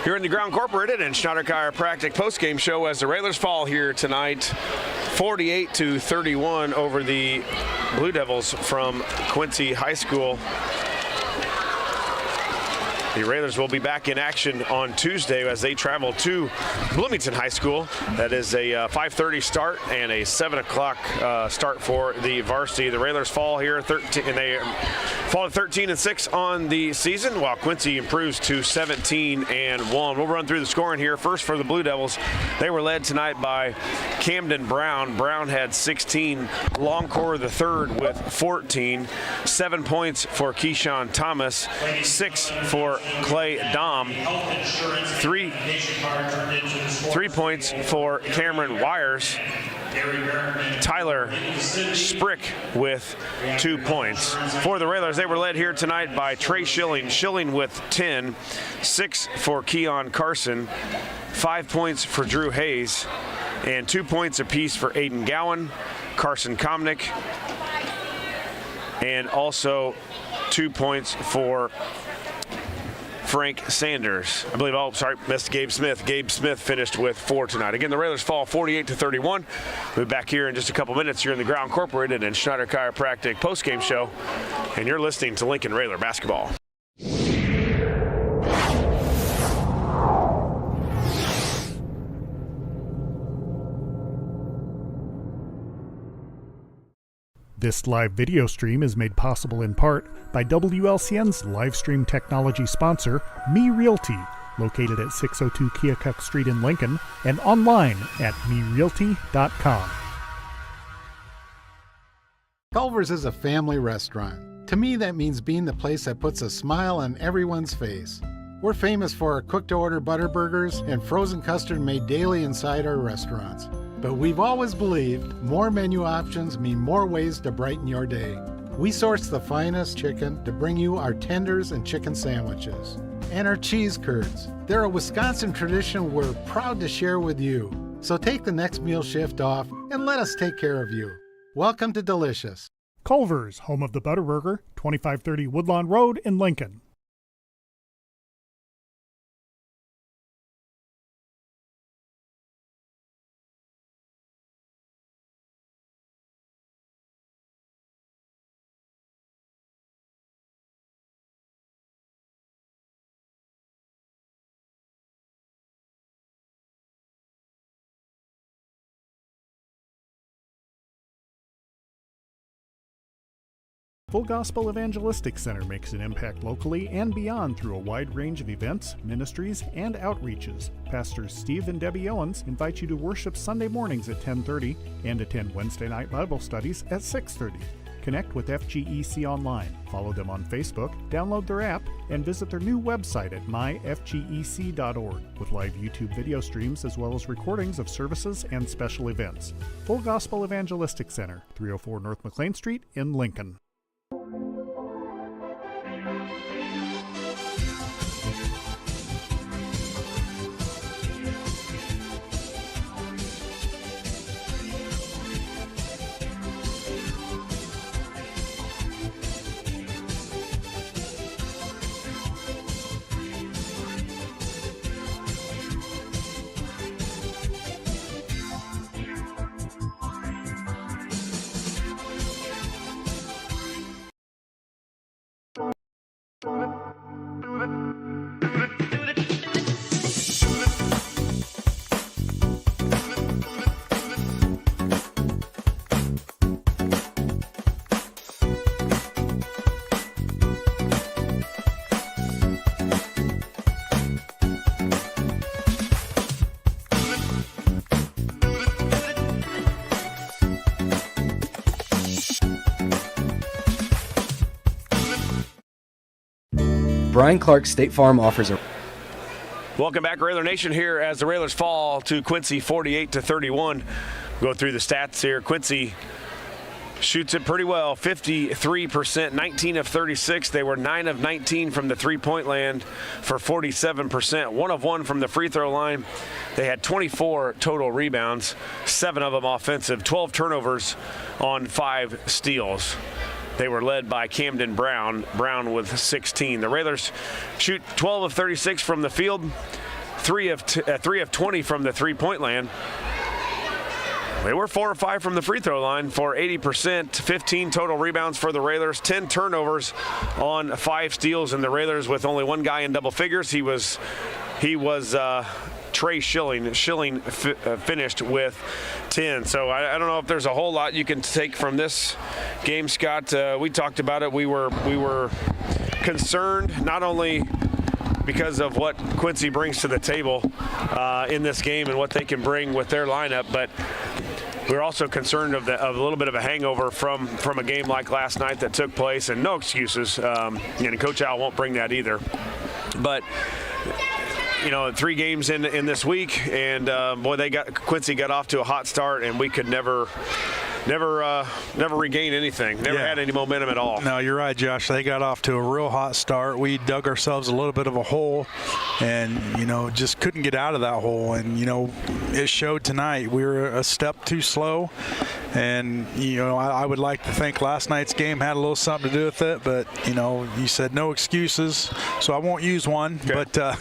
S2: You're in the Ground Incorporated and Schneider Chiropractic postgame show as the Railers fall here tonight, 48-31 over the Blue Devils from Quincy High School. The Railers will be back in action on Tuesday as they travel to Bloomington High School. That is a 5:30 start and a 7 o'clock start for the varsity. The Railers fall here 13, and they fall to 13-6 on the season, while Quincy improves to 17-1. We'll run through the scoring here. First for the Blue Devils, they were led tonight by Camden Brown. Brown had 16. Longcore the third with 14. 7 points for Keyshawn Thomas. 6 for Clay Dom. 3 points for Cameron Wires. Tyler Sprick with 2 points. For the Railers, they were led here tonight by Trey Schilling. Schilling with 10. 6 for Keon Carson. 5 points for Drew Hayes. And 2 points apiece for Aiden Gowan, Carson Komnick, and also 2 points for Frank Sanders. I believe, missed Gabe Smith. Gabe Smith finished with 4 tonight. Again, the Railers fall 48-31. We'll be back here in just a couple minutes. You're in the Ground Incorporated and Schneider Chiropractic postgame show, and you're listening to Lincoln Railer Basketball.
S1: This live video stream is made possible in part by WLCN's live stream technology sponsor, Me Realty, located at 602 Keokuk Street in Lincoln and online at merealty.com.
S7: Culver's is a family restaurant. To me, that means being the place that puts a smile on everyone's face. We're famous for our cooked-to-order butter burgers and frozen custard made daily inside our restaurants. But we've always believed more menu options mean more ways to brighten your day. We source the finest chicken to bring you our tenders and chicken sandwiches. And our cheese curds. They're a Wisconsin tradition we're proud to share with you. So take the next meal shift off and let us take care of you. Welcome to Delicious.
S1: Culver's, home of the Butterburger, 2530 Woodlawn Road in Lincoln. Full Gospel Evangelistic Center makes an impact locally and beyond through a wide range of events, ministries, and outreaches. Pastors Steve and Debbie Owens invite you to worship Sunday mornings at 10:30 and attend Wednesday night Bible studies at 6:30. Connect with FGEC online, follow them on Facebook, download their app, and visit their new website at myfgec.org with live YouTube video streams as well as recordings of services and special events. Full Gospel Evangelistic Center, 304 North McLean Street in Lincoln.
S3: Brian Clark State Farm offers a...
S2: Welcome back, Railer Nation, here as the Railers fall to Quincy 48-31. Go through the stats here. Quincy shoots it pretty well, 53%, 19 of 36. They were 9 of 19 from the three-point land for 47%, 1 of 1 from the free throw line. They had 24 total rebounds, 7 of them offensive, 12 turnovers on 5 steals. They were led by Camden Brown with 16. The Railers shoot 12 of 36 from the field, 3 of 20 from the three-point land. They were 4 of 5 from the free throw line for 80%, 15 total rebounds for the Railers, 10 turnovers on 5 steals, and the Railers with only one guy in double figures. He was Trey Schilling. Schilling finished with 10. So I don't know if there's a whole lot you can take from this game, Scott. We talked about it. We were concerned not only because of what Quincy brings to the table in this game and what they can bring with their lineup, but we're also concerned of a little bit of a hangover from a game like last night that took place, and no excuses. And Coach Al won't bring that either. But 3 games in this week, and Quincy got off to a hot start, and we could never regain anything. Never had any momentum at all.
S6: No, you're right, Josh. They got off to a real hot start. We dug ourselves a little bit of a hole and, just couldn't get out of that hole. And, it showed tonight. We were a step too slow. And, I would like to think last night's game had a little something to do with it. But, you said no excuses, so I won't use one. Okay.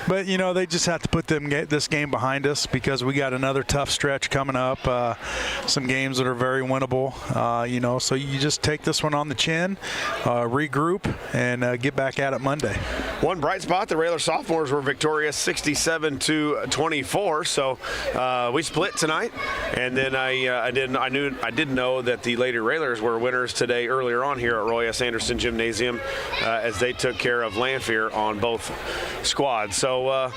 S6: But they just have to put this game behind us because we got another tough stretch coming up. Some games that are very winnable, so you just take this one on the chin, regroup, and get back at it Monday.
S2: One bright spot, the Railer sophomores were victorious 67-24, so we split tonight, and then I did know that the Lady Railers were winners today earlier on here at Roy S. Anderson Gymnasium as they took care of Lanphier on both squads. So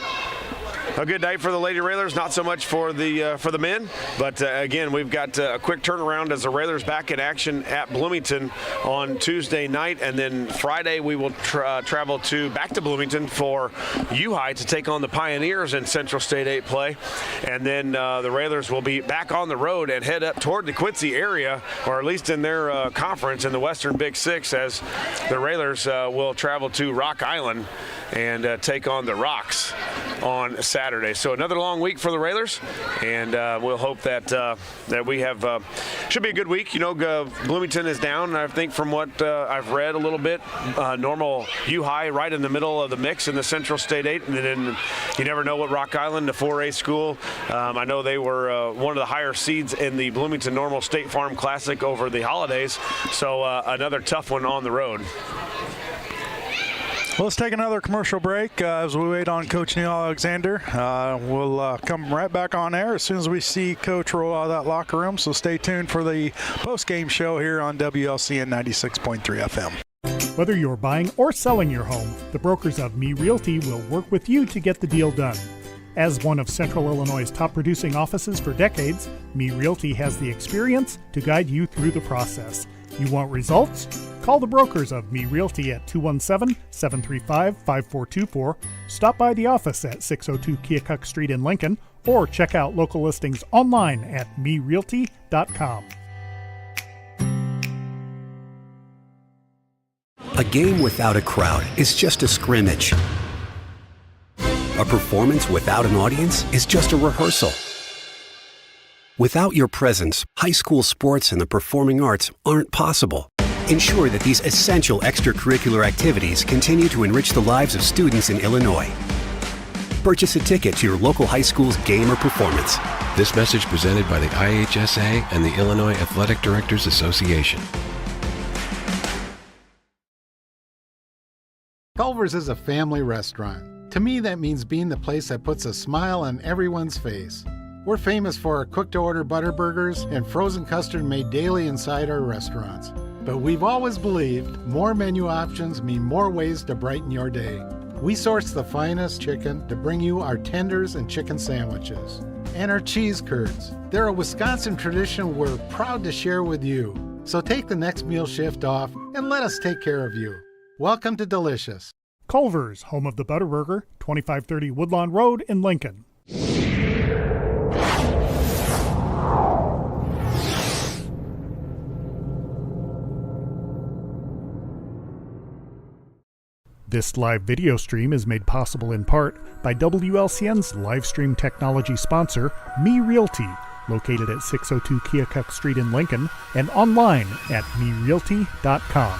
S2: a good night for the Lady Railers, not so much for the men. But again, we've got a quick turnaround as the Railers back in action at Bloomington on Tuesday night, and then Friday we will travel back to Bloomington for U-High to take on the Pioneers in Central State 8 play, and then the Railers will be back on the road and head up toward the Quincy area, or at least in their conference in the Western Big Six, as the Railers will travel to Rock Island and take on the Rocks on Saturday. So another long week for the Railers, and we'll hope that we have should be a good week. You know, Bloomington is down, I think, from what I've read a little bit. Normal U-High right in the middle of the mix in the Central State 8, and then you never know what Rock Island, the 4A school. I know they were one of the higher seeds in the Bloomington Normal State Farm Classic over the holidays, so another tough one on the road.
S6: Well, let's take another commercial break as we wait on Coach Neil Alexander. We'll come right back on air as soon as we see Coach roll out of that locker room, so stay tuned for the post-game show here on WLCN 96.3 FM.
S1: Whether you're buying or selling your home, the brokers of Me Realty will work with you to get the deal done. As one of Central Illinois' top producing offices for decades, Me Realty has the experience to guide you through the process. You want results? Call the brokers of Me Realty at 217-735-5424, stop by the office at 602 Keokuk Street in Lincoln, or check out local listings online at merealty.com.
S4: A game without a crowd is just a scrimmage. A performance without an audience is just a rehearsal. Without your presence, high school sports and the performing arts aren't possible. Ensure that these essential extracurricular activities continue to enrich the lives of students in Illinois. Purchase a ticket to your local high school's game or performance.
S5: This message presented by the IHSA and the Illinois Athletic Directors Association.
S7: Culver's is a family restaurant. To me, that means being the place that puts a smile on everyone's face. We're famous for our cooked-to-order butter burgers and frozen custard made daily inside our restaurants. But we've always believed more menu options mean more ways to brighten your day. We source the finest chicken to bring you our tenders and chicken sandwiches. And our cheese curds. They're a Wisconsin tradition we're proud to share with you. So take the next meal shift off and let us take care of you. Welcome to Delicious.
S1: Culver's, home of the Butterburger, 2530 Woodlawn Road in Lincoln. This live video stream is made possible in part by WLCN's live stream technology sponsor, Me Realty, located at 602 Keokuk Street in Lincoln and online at merealty.com.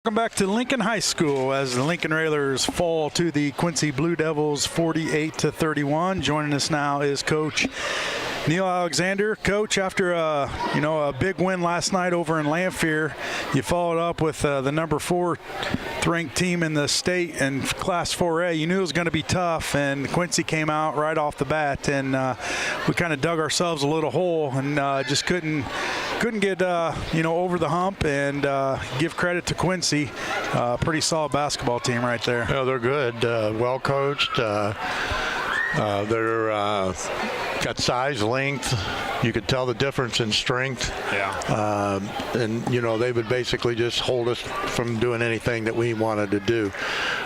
S6: Welcome back to Lincoln High School as the Lincoln Railers fall to the Quincy Blue Devils 48-31. Joining us now is Coach Neil Alexander. Coach, after a big win last night over in Lanphier, you followed up with the number 4 ranked team in the state in Class 4A. You knew it was going to be tough, and Quincy came out right off the bat, and we kind of dug ourselves a little hole and just couldn't get over the hump, and give credit to Quincy. Pretty solid basketball team right there.
S9: Yeah, they're good, well coached. They're got size, length. You could tell the difference in strength.
S2: Yeah.
S9: And they would basically just hold us from doing anything that we wanted to do.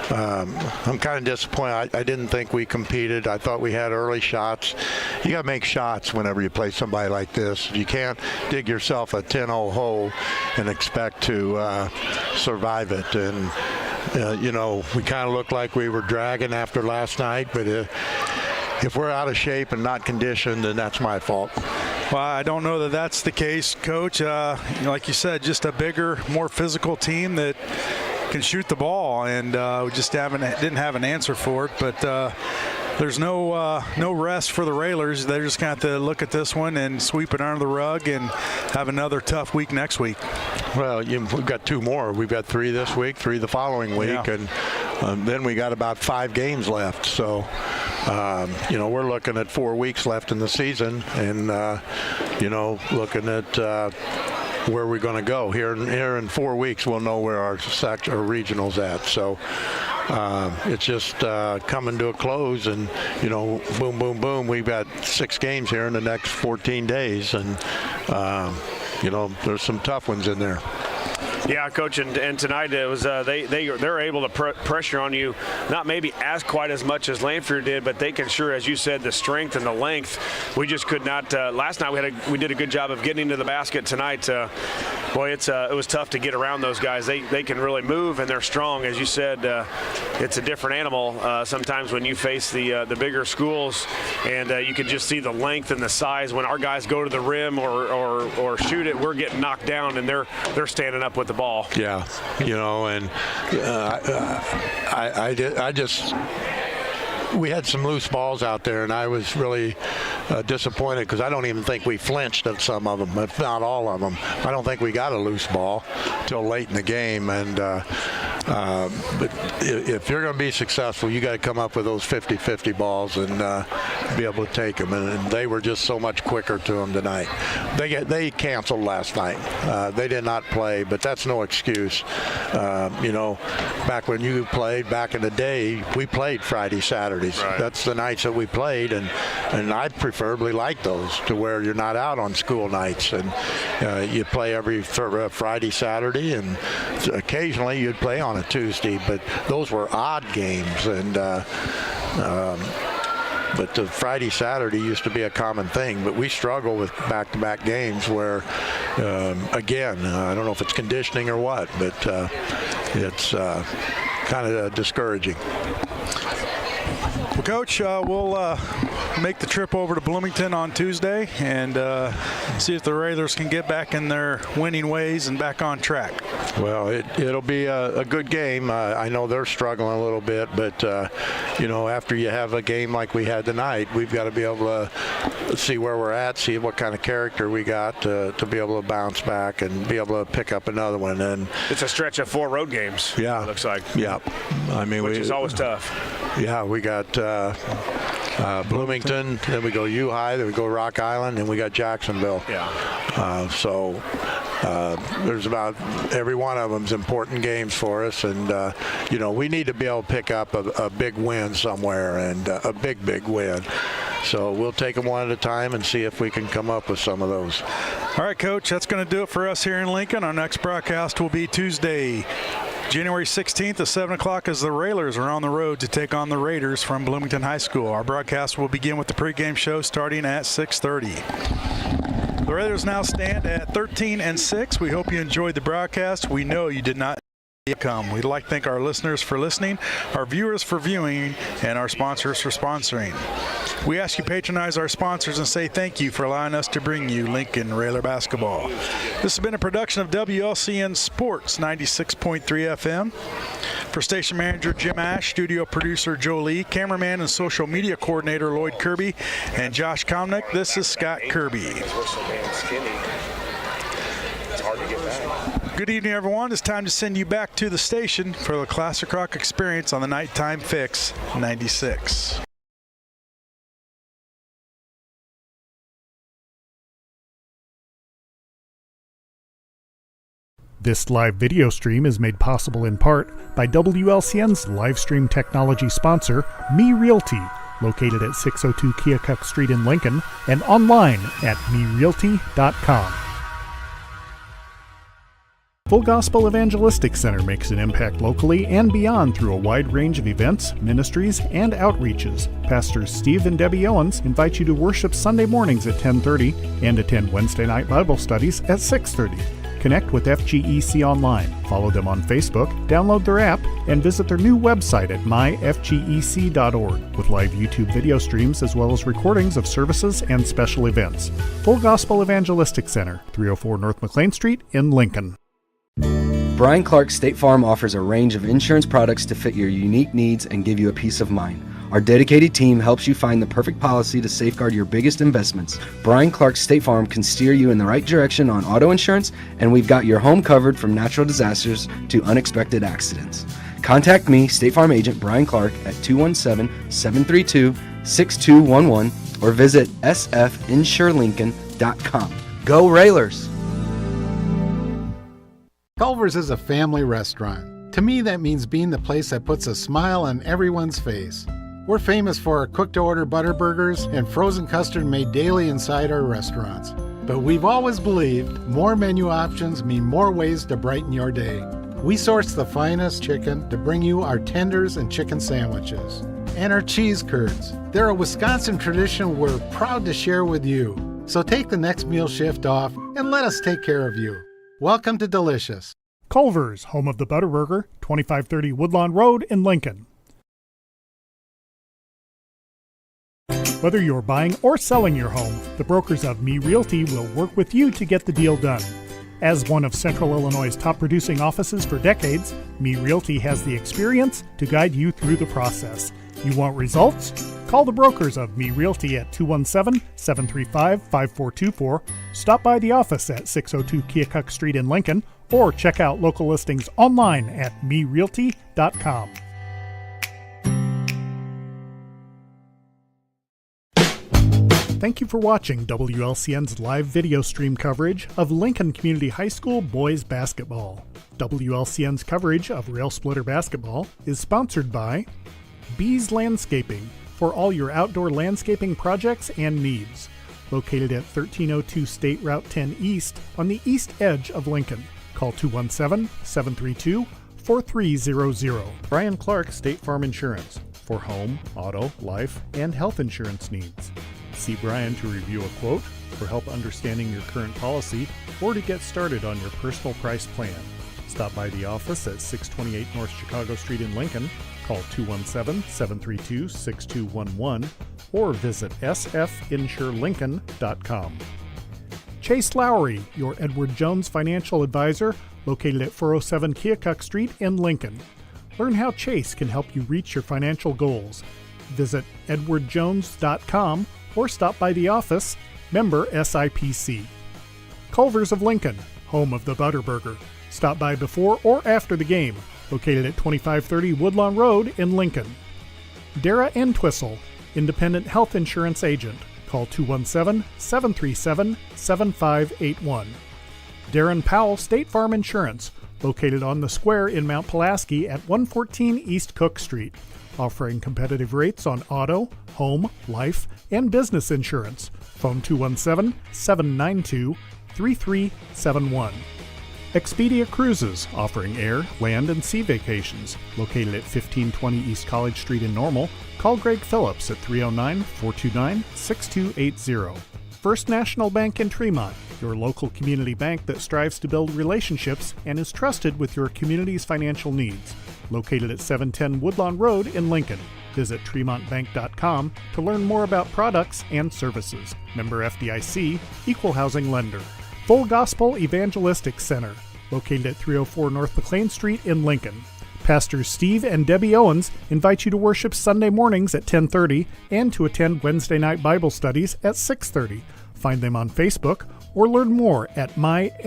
S9: I'm kind of disappointed. I didn't think we competed. I thought we had early shots. You got to make shots whenever you play somebody like this. You can't dig yourself a 10-0 hole and expect to survive it. And we kind of looked like we were dragging after last night, but if we're out of shape and not conditioned, then that's my fault.
S6: Well, I don't know that that's the case, Coach. Like you said, just a bigger, more physical team that can shoot the ball, and we just didn't have an answer for it. But there's no rest for the Railers. They're just going to have to look at this one and sweep it under the rug and have another tough week next week.
S9: Well, we've got 2 more. We've got 3 this week, 3 the following week, yeah. And then we got about 5 games left. So, we're looking at 4 weeks left in the season, and looking at where we're going to go here in 4 weeks. We'll know where our regional's at. So it's just coming to a close, and boom, boom, boom. We've got 6 games here in the next 14 days, and there's some tough ones in there.
S2: Yeah, Coach, and tonight it was they're able to pressure on you, not maybe quite as much as Lanphier did, but they can sure, as you said, the strength and the length. We just could not. Last night we did a good job of getting into the basket. Tonight, boy, it was tough to get around those guys. They can really move, and they're strong, as you said. It's a different animal sometimes when you face the bigger schools, and you can just see the length and the size. When our guys go to the rim or shoot it, we're getting knocked down, and they're standing up with the ball.
S9: Yeah, and we had some loose balls out there, and I was really disappointed because I don't even think we flinched at some of them, if not all of them. I don't think we got a loose ball till late in the game, and but if you're going to be successful, you got to come up with those 50-50 balls and be able to take them, and they were just so much quicker to them tonight. They canceled last night. They did not play, but that's no excuse. Back when you played back in the day, we played Friday, Saturdays. Right. That's the nights that we played, and I preferably like those, to where you're not out on school nights, and you play every Friday, Saturday, and occasionally you'd play on a Tuesday, but those were odd games, and but the Friday, Saturday used to be a common thing, but we struggle with back-to-back games where, again, I don't know if it's conditioning or what, but it's kind of discouraging.
S6: Well, Coach, we'll make the trip over to Bloomington on Tuesday and see if the Railers can get back in their winning ways and back on track.
S9: Well, it'll be a good game. I know they're struggling a little bit, but after you have a game like we had tonight, we've got to be able to see where we're at, see what kind of character we got to be able to bounce back and be able to pick up another one. And
S2: it's a stretch of 4 road games.
S9: Yeah,
S2: it looks like.
S9: Yeah,
S2: which is always tough.
S9: Yeah, we got Bloomington, then we go U-High, then we go Rock Island, and we got Jacksonville.
S2: Yeah.
S9: So there's about every one of them's important games for us, and we need to be able to pick up a big win somewhere, and a big win. So we'll take them one at a time and see if we can come up with some of those.
S6: All right, Coach, that's going to do it for us here in Lincoln. Our next broadcast will be Tuesday, January 16th at 7 o'clock as the Railers are on the road to take on the Raiders from Bloomington High School. Our broadcast will begin with the pregame show starting at 6:30. The Raiders now stand at 13-6. We hope you enjoyed the broadcast. We know you did not come. We'd like to thank our listeners for listening, our viewers for viewing, and our sponsors for sponsoring. We ask you patronize our sponsors and say thank you for allowing us to bring you Lincoln Railer basketball. This has been a production of WLCN Sports 96.3 FM. For station manager Jim Ash, studio producer Joe Lee, cameraman and social media coordinator Lloyd Kirby, and Josh Komnick, this is Scott Kirby. Good evening, everyone. It's time to send you back to the station for the Classic Rock Experience on the Nighttime Fix 96.
S1: This live video stream is made possible in part by WLCN's live stream technology sponsor, Me Realty, located at 602 Keokuk Street in Lincoln, and online at merealty.com. Full Gospel Evangelistic Center makes an impact locally and beyond through a wide range of events, ministries, and outreaches. Pastors Steve and Debbie Owens invite you to worship Sunday mornings at 10:30 and attend Wednesday night Bible studies at 6:30. Connect with FGEC online, follow them on Facebook, download their app, and visit their new website at myfgec.org with live YouTube video streams as well as recordings of services and special events. Full Gospel Evangelistic Center, 304 North McLean Street in Lincoln.
S3: Brian Clark State Farm offers a range of insurance products to fit your unique needs and give you a peace of mind. Our dedicated team helps you find the perfect policy to safeguard your biggest investments. Brian Clark State Farm can steer you in the right direction on auto insurance, and we've got your home covered from natural disasters to unexpected accidents. Contact me, State Farm Agent Brian Clark, at 217-732-6211 or visit sfinsurelincoln.com. Go Railers!
S7: Culver's is a family restaurant. To me, that means being the place that puts a smile on everyone's face. We're famous for our cook-to-order butter burgers and frozen custard made daily inside our restaurants. But we've always believed more menu options mean more ways to brighten your day. We source the finest chicken to bring you our tenders and chicken sandwiches. And our cheese curds. They're a Wisconsin tradition we're proud to share with you. So take the next meal shift off and let us take care of you. Welcome to Delicious.
S1: Culver's, home of the Butterburger, 2530 Woodlawn Road in Lincoln. Whether you're buying or selling your home, the brokers of Me Realty will work with you to get the deal done. As one of Central Illinois' top producing offices for decades, Me Realty has the experience to guide you through the process. You want results? Call the brokers of Me Realty at 217-735-5424, stop by the office at 602 Keokuk Street in Lincoln, or check out local listings online at merealty.com. Thank you for watching WLCN's live video stream coverage of Lincoln Community High School boys basketball. WLCN's coverage of Rail Splitter basketball is sponsored by Bees Landscaping for all your outdoor landscaping projects and needs. Located at 1302 State Route 10 East on the east edge of Lincoln. Call 217-732-4300. Brian Clark State Farm Insurance for home, auto, life, and health insurance needs. See Brian to review a quote, for help understanding your current policy, or to get started on your personal price plan. Stop by the office at 628 North Chicago Street in Lincoln. Call 217-732-6211 or visit sfinsurelincoln.com. Chase Lowry, your Edward Jones financial advisor, located at 407 Keokuk Street in Lincoln. Learn how Chase can help you reach your financial goals. Visit edwardjones.com or stop by the office, member SIPC. Culver's of Lincoln, home of the Butterburger. Stop by before or after the game, located at 2530 Woodlawn Road in Lincoln. Dara Entwistle, independent health insurance agent. Call 217-737-7581. Darren Powell State Farm Insurance, located on the square in Mount Pulaski at 114 East Cook Street, offering competitive rates on auto, home, life, and business insurance. Phone 217-792-3371. Expedia Cruises, offering air, land, and sea vacations. Located at 1520 East College Street in Normal, call Greg Phillips at 309-429-6280. First National Bank in Tremont, your local community bank that strives to build relationships and is trusted with your community's financial needs. Located at 710 Woodlawn Road in Lincoln. Visit tremontbank.com to learn more about products and services. Member FDIC, Equal Housing Lender. Full Gospel Evangelistic Center, located at 304 North McLean Street in Lincoln. Pastors Steve and Debbie Owens invite you to worship Sunday mornings at 10:30 and to attend Wednesday night Bible studies at 6:30. Find them on Facebook or learn more at myfgec.org.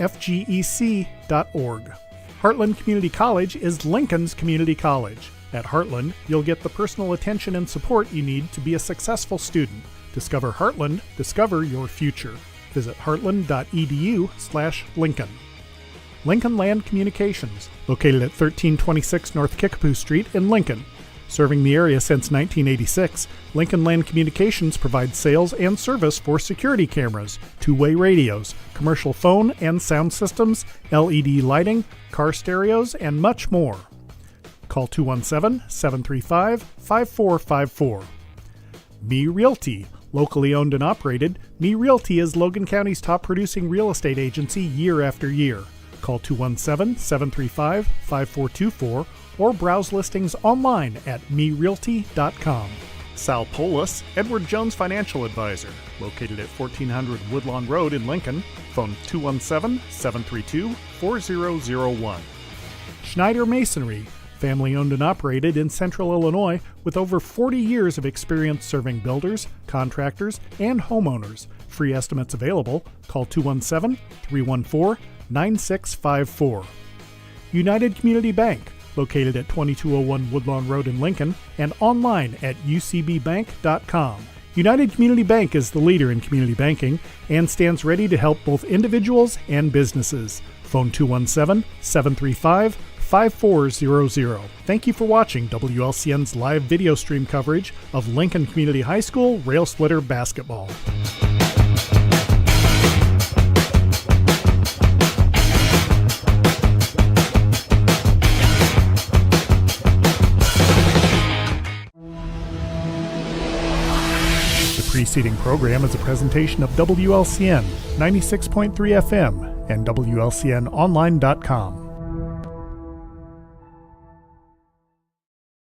S1: Heartland Community College is Lincoln's community college. At Heartland, you'll get the personal attention and support you need to be a successful student. Discover Heartland, discover your future. Visit heartland.edu/Lincoln. Lincoln Land Communications, located at 1326 North Kickapoo Street in Lincoln. Serving the area since 1986, Lincoln Land Communications provides sales and service for security cameras, two-way radios, commercial phone and sound systems, LED lighting, car stereos, and much more. Call 217-735-5454. Me Realty. Locally owned and operated, Me Realty is Logan County's top producing real estate agency year after year. Call 217-735-5424 or browse listings online at merealty.com. Sal Polis, Edward Jones Financial Advisor, located at 1400 Woodlawn Road in Lincoln. Phone 217-732-4001. Schneider Masonry, family owned and operated in Central Illinois with over 40 years of experience serving builders, contractors, and homeowners. Free estimates available. Call 217-314-9654. United Community Bank, located at 2201 Woodlawn Road in Lincoln and online at ucbbank.com. United Community Bank is the leader in community banking and stands ready to help both individuals and businesses. Phone 217-735-5454. 888-5400. Thank you for watching WLCN's live video stream coverage of Lincoln Community High School Rail Splitter basketball. The preceding program is a presentation of WLCN 96.3 FM and WLCNonline.com.